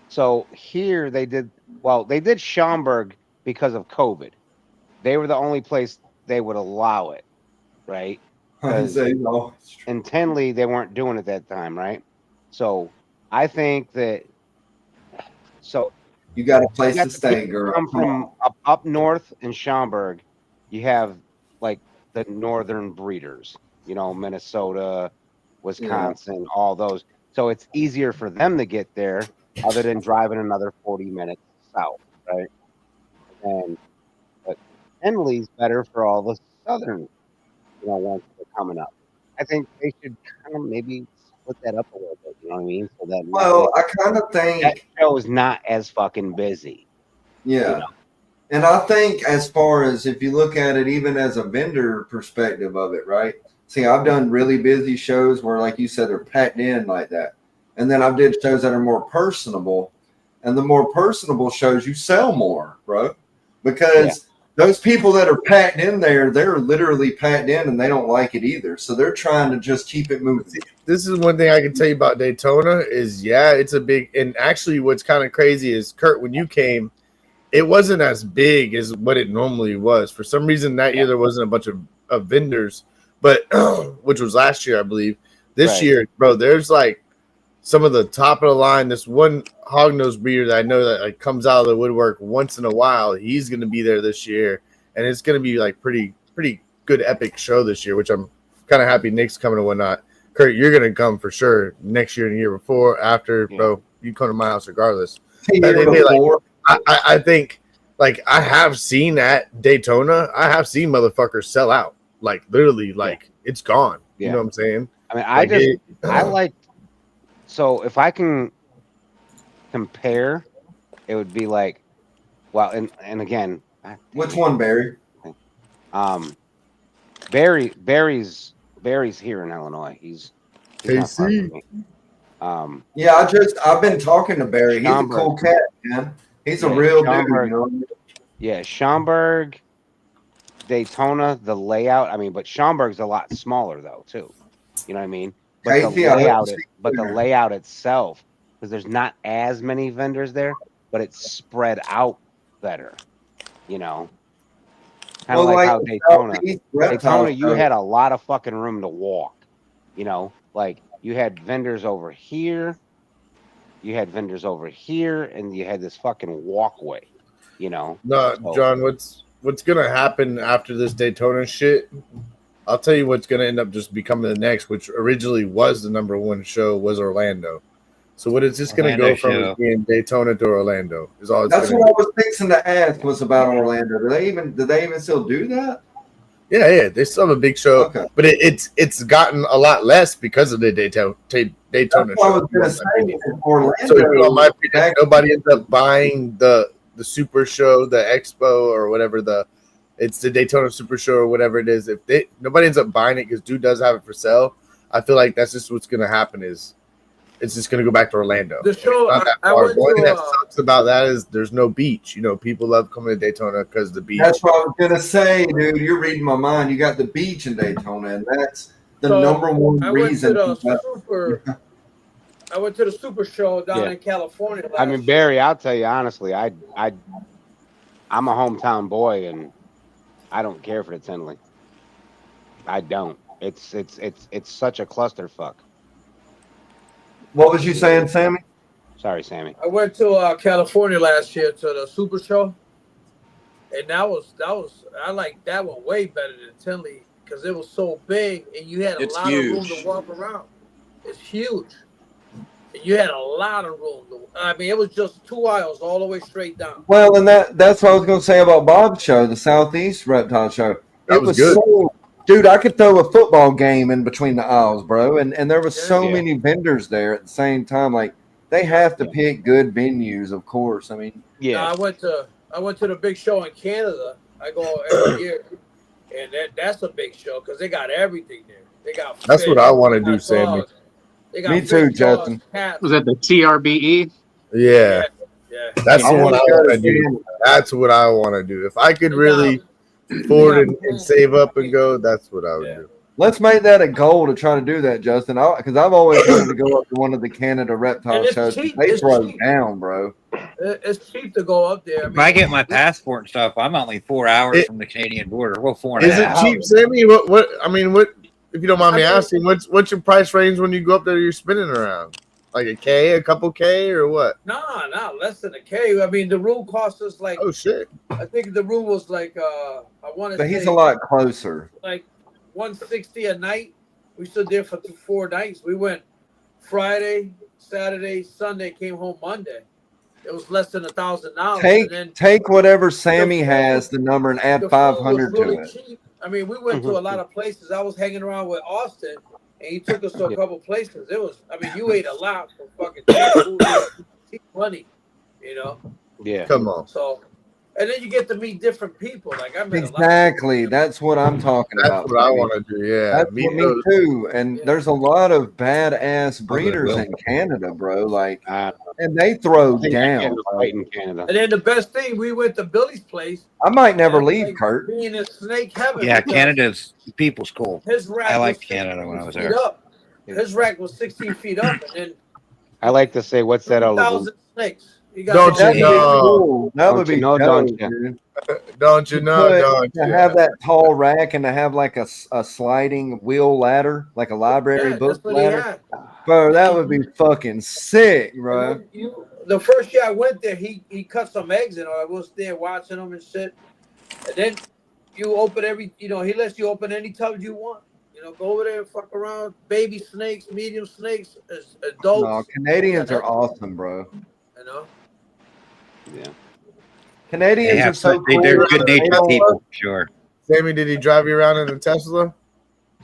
so here they did Schaumburg because of COVID. They were the only place they would allow it, right? I say no. In Tenley, they weren't doing it that time, right? So I think that You got a place you got to the stay, people girl. come Come from on. up north in Schaumburg. You have like the northern breeders, Minnesota, Wisconsin, all those. So it's easier for them to get there other than driving another 40 minutes south, right? But Henley's better for all the southern, ones that are coming up. I think they should kind of maybe split that up a little bit, you know what I mean? So that Well, I kind of that think, show is not as fucking busy. yeah. And I think as far as if you look at it, even as a vendor perspective of it, right? See, I've done really busy shows where, like you said, they're packed in like that. And then I've did shows that are more personable. And the more personable shows, you sell more, bro. Because those people that are packed in there, they're literally packed in and they don't like it either. So they're trying to just keep it moving. This is one thing I can tell you about Daytona is, it's a big, and actually what's kind of crazy is, Kurt, when you came, it wasn't as big as what it normally was. For some reason that year, there wasn't a bunch of vendors, but which was last year, I believe. This year, bro, there's like some of the top of the line. This one hognose breeder that I know that like comes out of the woodwork once in a while. He's going to be there this year, and it's going to be like pretty good epic show this year, which I'm kind of happy Nick's coming and whatnot. Kurt, you're going to come for sure next year and the year before, after, bro. You come to my house regardless. I think, like, I have seen at Daytona, I have seen motherfuckers sell out. Like, literally, like, it's gone. You know what I'm saying? I mean, I like, so if I can compare, it would be like, well, and again, which one, Barry? Barry's here in Illinois. He's not far from me. Yeah, I've been talking to Barry. He's a cool cat, man. He's a real dude. Yeah, Schaumburg, Daytona, the layout. I mean, but Schaumburg's a lot smaller though, too. You know what I mean? But the layout itself, because there's not as many vendors there, but it's spread out better. Kind of like how Daytona, you had a lot of fucking room to walk. Like you had vendors over here, you had vendors over here, and you had this fucking walkway. You know. No, So- John, what's gonna happen after this Daytona shit? I'll tell you what's gonna end up just becoming the next, which originally was the number one show, was Orlando. So what is this gonna go from show. being Daytona to Orlando? Is all it's That's gonna what I was fixing to ask was about Orlando. Do they even still do that? Yeah, they still have a big show, Okay. but it's gotten a lot less because of the Daytona That's show. what I was going to say. Orlando. So you know, my opinion, nobody ends up buying the Super Show, the Expo, or whatever it's the Daytona Super Show or whatever it is. If nobody ends up buying it because dude does have it for sale, I feel like that's just what's going to happen. Is it's just going to go back to Orlando. The show Not that I far. went The only thing to, that sucks about that is there's no beach. You know, people love coming to Daytona because the beach. That's what I was going to say, dude. You're reading my mind. You got the beach in Daytona, and that's the number one reason. I went to the Super Show down in California. I mean, Barry, I'll tell you honestly, I'm a hometown boy, and I don't care for the Tinley. I don't. It's such a clusterfuck. What was you saying, Sammy? Sorry, Sammy. I went to California last year to the Super Show, and that was I like that one way better than Tinley because it was so big and you had a lot of room to walk around. It's huge. And you had a lot of room. I mean, it was just 2 aisles all the way straight down. Well, and that's what I was going to say about Bob's show, the Southeast Reptile Show. That was good. Dude, I could throw a football game in between the aisles, bro. And there was so many vendors there at the same time. Like, they have to pick good venues, of course. I mean, I went to the big show in Canada. I go every year, and that's a big show because they got everything there. They got That's what I want to do, Sammy. Me too, Justin. Was that the TRBE? Yeah. That's the one I want to do. Canada. That's what I want to do. If I could really afford and save up and go, that's what I would do. Let's make that a goal to try to do that, Justin. Because I've always wanted to go up to one of the Canada reptile shows. Cheap. They It's throw cheap. down, bro. It's cheap to go up there. If I get my passport and stuff, I'm only 4 hours from the Canadian border. Well, 4.5 Is it cheap, Sammy? What? I mean, what? If you don't mind me asking, what's your price range when you go up there? You're spinning around like a K, a couple K, or what? No, less than a K. I mean, the room cost us like. Oh shit! I think the room was like I want to. But he's a lot closer. Like $160 a night. We stood there for 4 nights. We went Friday, Saturday, Sunday. Came home Monday. It was less than $1,000. Take whatever Sammy has, the number, and add 500 to it. Cheap. I mean, we went to a lot of places. I was hanging around with Austin, and he took us to a couple places. It was, I mean, you ate a lot for fucking cheap money, you know? Yeah. Come on. So, and then you get to meet different people. Like I met Exactly. That's what I'm talking about. That's what I want to do. Yeah, That's me too. And there's a lot of badass breeders in Canada, bro. Like, and they throw down. In Canada. And then the best thing, we went to Billy's place. I might never leave, Kurt. Being in snake heaven. Yeah, Canada's people's cool. His rack I liked was Canada when I was 16 there. feet up. His rack was 16 feet up, and then I like to say, what's that? 1,000 snakes. Don't you know? That would be know, dope, don't you? dude. Don't you know? Don't To you? have that tall rack and to have like a sliding wheel ladder, like a library book that's what he ladder. had. Bro, that would be fucking sick, bro. The first year I went there, he cut some eggs and I was there watching them and shit. And then you open he lets you open any tubs you want. You know, go over there and fuck around. Baby snakes, medium snakes, adults. No, Canadians are awesome, bro. You know? Yeah. Canadians are so cool. They're good natured people, sure. Sammy, did he drive you around in a Tesla?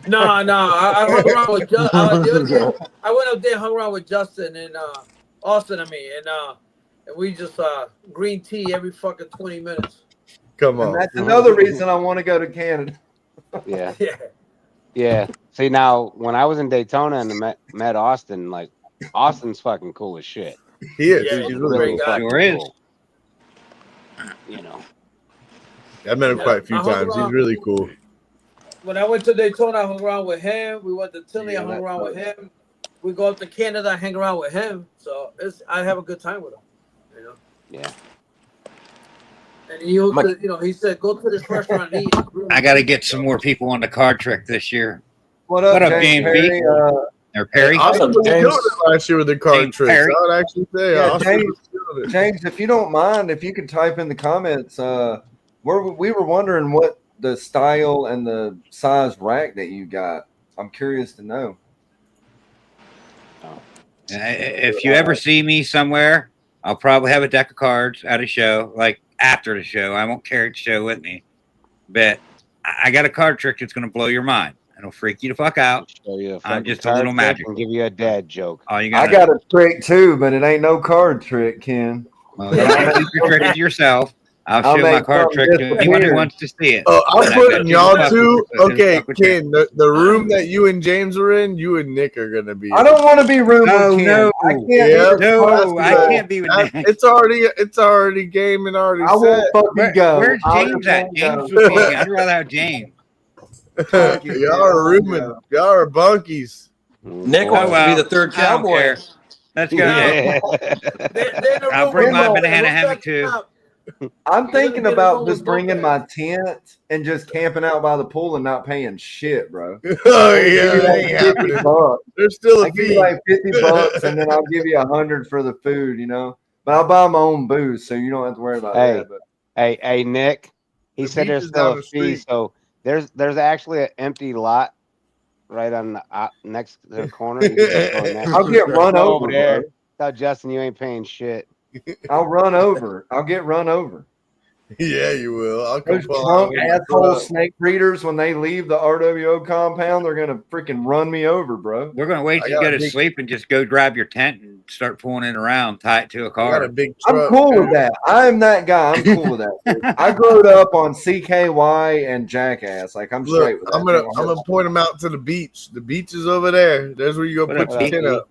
No. I hung around with Justin. I went up there and hung around with Justin and Austin and me. And we just green tea every fucking 20 minutes. Come on. And that's another reason I want to go to Canada. Yeah. Yeah. Yeah. See, now when I was in Daytona and met Austin, like Austin's fucking cool as shit. He is. Yeah, He's he's really a great cool. guy. Sure is. You know. I've met him quite a few I hung times. He's around- really cool. When I went to Daytona, I hung around with him. We went to Tinley, I hung that's around with dope. him. We go up to Canada, I hang around with him. So I have a good time with him. You know. Yeah. And he said, go to this restaurant and eat. I got to get some more people on the card trick this year. What up, What up, James JMP? Perry? Or Perry. Austin was killing it last year with the card James tricks. Perry. I would actually say Yeah, Austin was killing it. James, if you don't mind, if you could type in the comments, we were wondering what the style and the size rack that you got. I'm curious to know. If you ever see me somewhere, I'll probably have a deck of cards at a show, like after the show. I won't carry the show with me, but I got a card trick that's going to blow your mind. It'll freak you the fuck out. Show you a I'm just a card little trick magic. and give you a dad joke. All you I got a trick too, but it ain't no card trick, Ken. Well, you don't keep your trick to yourself. I'll show my card trick to anyone who wants to see it. Oh, I'm And I putting bet y'all you two. fuck with Okay, you. Ken, the room that you and James are in, you and Nick are gonna be. I don't want to be room No, with Ken. no. I can't Yeah, be No, I can't be with That- Nick. it's already game and already I won't set. fucking go. Where's I James just at? won't James go. would be. I'd rather have James. Y'all are rooming. Y'all are bunkies. Nick Oh, wants to well, be the third I don't cowboy. care. Let's go. Yeah. I'll bring my banana hammock too. I'm thinking get about along just with bringing both my tent and just camping out by the pool and not paying shit, bro. Oh I'll give yeah, you that like ain't 50 happening. bucks. There's still I a give fee. you like $50 and then I'll give you 100 for the food, you know. But I'll buy my own booze, so you don't have to worry about Hey. that. But Hey, Nick. He The said beach there's is still down a the fee, street. so there's actually an empty lot right on the next to the corner. You can just go in there. I'll get run Go over, over there. bro. Tell Justin you ain't paying shit. I'll run over. I'll get run over. Yeah, you will. I'll come Those pull out drunk with my asshole truck. snake breeders, when they leave the RWO compound, they're gonna freaking run me over, bro. We're gonna wait I till you got go a to big- sleep and just go grab your tent and start pulling it around, tie it to a I got car. a big I'm truck. cool with that. I'm that guy. I'm cool with that. Dude. I grew up on CKY and Jackass. Like I'm Look, straight with that. I'm gonna point them out to the beach. The beach is over there. There's where you go What put up, your tent Beaky? up.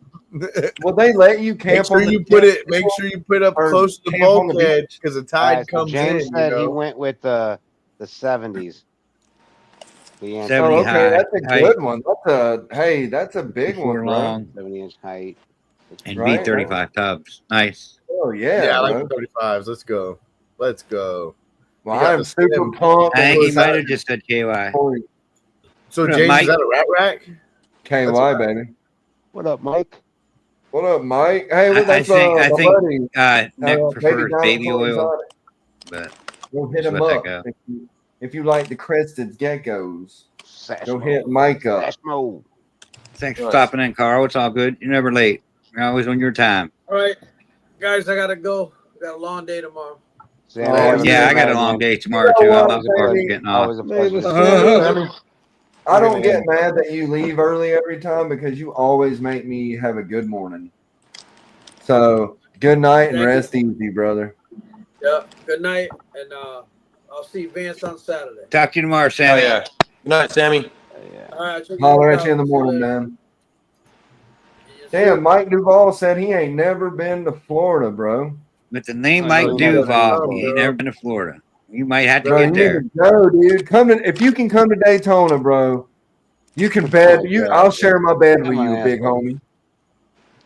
Will they let you camp Make sure on the you put tent? it. Make sure you put up Or close to the camp on the bulkhead beach? because the All tide right, so comes James in. said You he know. went with the 70s. The answer. 70 Oh, okay, high, that's a height, good one. That's a big 4 one, bro. long, 70-inch height. and Right, V35 tubs. Nice. Oh yeah, Yeah, I bro. like the 35s. Let's go. Let's go. Well, You got I'm the super stem. pumped. I think he was might that? have just said KY. So What up, James, Mike? is that a rat rack? KY, baby. What up, Mike? What up, Mike? Hey, well, I that's think my buddy. Nick prefers baby Dinosaur oil, Exotic. but Go hit just him let that up go. if you like the crested geckos. Go Sashmo. hit Mike up. Sashmo. thanks for Right. stopping in, Carl. It's all good. You're never late. You're always on your time. All right, guys, I gotta go. Got a long day tomorrow. Sammy, Oh, have a Yeah, good I got night, a long man. day tomorrow You too. know I'm what, looking forward to baby? getting off. Always a pleasure. I don't get mad that you leave early every time because you always make me have a good morning. So good night and Thank you. rest easy, brother. Yeah. Good night, and I'll see Vance on Saturday. Talk to you tomorrow, Oh Sammy. yeah. Good night, Sammy. Yeah. All right. check Holler guys at you in the out. See you morning, later. man. Yes, sir. Damn, Mike Duvall said he ain't never been to Florida, bro. With the name I Mike know you Duval, never you been. ain't never been to Florida. You might have to Bro, you get need there. to go, dude. If you can come to Daytona, bro, you can bed. I'll share my bed with Come on, you, big asshole. homie.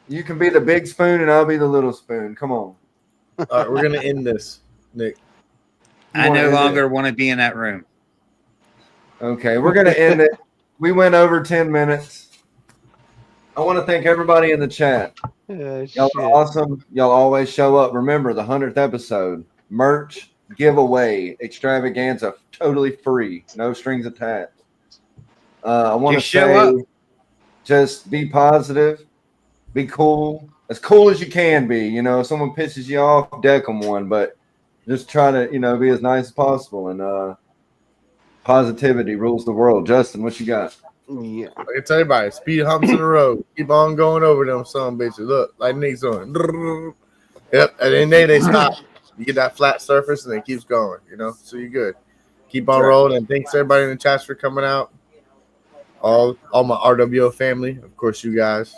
You can be the big spoon and I'll be the little spoon. Come on. All right, we're gonna end this, Nick. I wanna no end it? longer want to be in that room. Okay, we're gonna end it. We went over 10 minutes. I want to thank everybody in the chat. Y'all are awesome. Y'all always show up. Remember the 100th episode, merch giveaway extravaganza, totally free, no strings attached. I want to Just show say, up. just be positive, be cool as you can be. You know, if someone pisses you off, deck them one, but just try to, be as nice as possible. And positivity rules the world. Justin, what you got? Yeah. I can tell everybody, speed humps in the road. Keep on going over them some bitches. Look, like Nick's doing. Yep. At the end of the day, they stop. You get that flat surface and it keeps going, so you're good. Keep on rolling. And thanks everybody in the chat for coming out. All my RWO family, of course, you guys.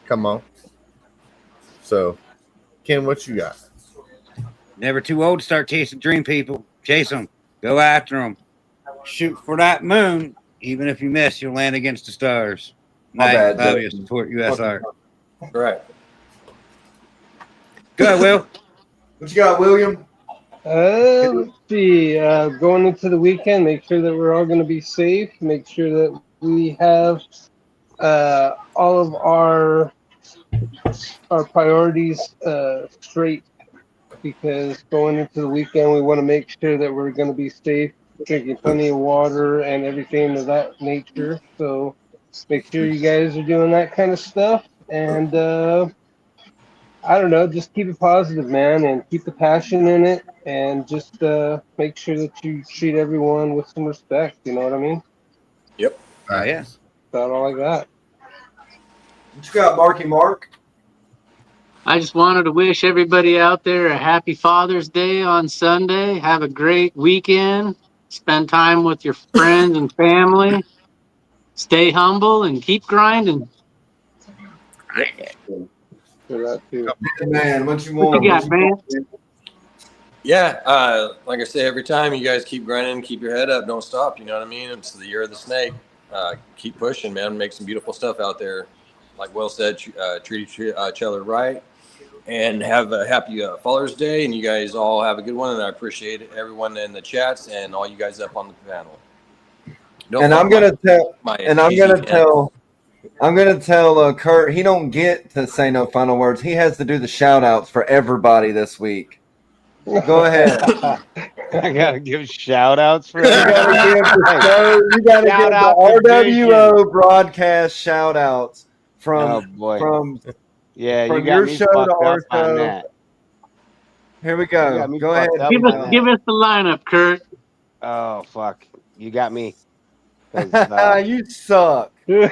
Come on. So, Ken, what you got? Never too old to start chasing dream people. Chase them. Go after them. Shoot for that moon. Even if you miss, you'll land against the stars. My Night. bad, Love you. Justin. Support USR. Right. Go ahead, Will. What you got, William? Let's see. Going into the weekend, make sure that we're all going to be safe. Make sure that we have all of our priorities straight, because going into the weekend, we want to make sure that we're going to be safe, drinking plenty of water and everything of that nature. So make sure you guys are doing that kind of stuff. And I don't know, just keep it positive, man, and keep the passion in it, and just make sure that you treat everyone with some respect. You know what I mean? Yep. Oh, yeah. That's about all I got. What you got, Marky Mark? I just wanted to wish everybody out there a happy Father's Day on Sunday. Have a great weekend. Spend time with your friends and family. Stay humble and keep grinding. For that too. Man, what you What want? you got, man? Yeah, like I say every time, you guys keep grinding, keep your head up, don't stop. You know what I mean? It's the year of the snake. Keep pushing, man. Make some beautiful stuff out there. Like Will said, treat each other right, and have a happy Father's Day. And you guys all have a good one. And I appreciate everyone in the chats and all you guys up on the panel. And I'm gonna tell Kurt he don't get to say no final words. He has to do the shout outs for everybody this week. Go ahead. I gotta give shout outs for You gotta give the RWO broadcast shout outs from you got your me show fucked to up our on show. that. Here we go. Go ahead. Give us the lineup, Kurt. Oh fuck. You got me. You suck. He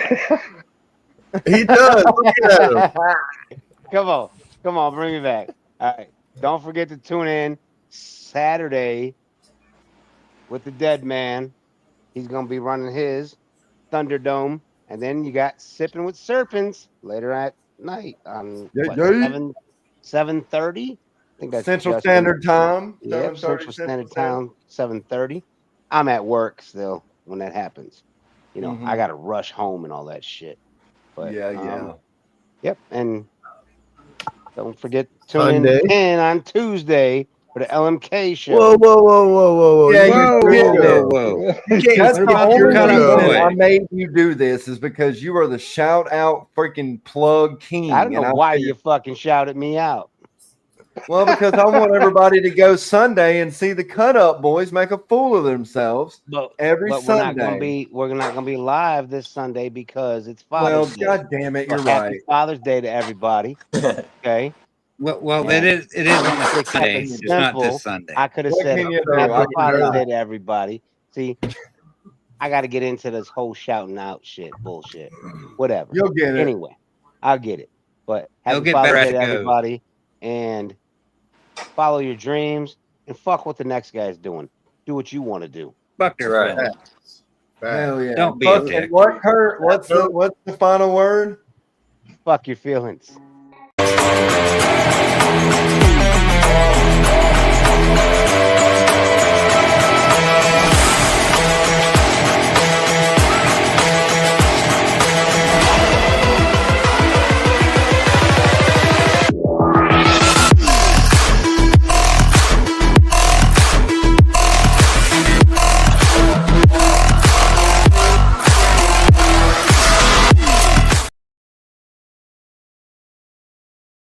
does. Look at him. Come on, bring me back. All right. Don't forget to tune in Saturday with the Dead Man. He's gonna be running his Thunderdome, and then you got Sipping with Serpents later at night on 7:30. I think that's Central Standard Time. Yeah, Central Standard Time, 7:30. I'm at work still when that happens. You know, I gotta rush home and all that shit. But yep, and don't forget to tune in on Tuesday for the LMK show. Whoa. Yeah, whoa. That's the only reason I boy. made you do this is because you are the shout out freaking plug king. I don't know why you fucking shouted me out. Well, because I want everybody to go Sunday and see the Cut Up Boys make a fool of themselves every Sunday. We're not gonna be live this Sunday because it's Father's Day. God damn it, you're Happy right. Father's Day to everybody. Okay. Well, it is on the Sunday. It's not this Sunday. I could have said Happy Father's Day to everybody. See, I got to get into this whole shouting out shit bullshit. Whatever. You'll get it. Anyway, I'll get it. But Happy Father's Day to everybody, and follow your dreams, and fuck what the next guy's doing. Do what you want to do. Fuck your right. Hell yeah. Don't be a dick. What, Kurt? What's the final word? Fuck your feelings.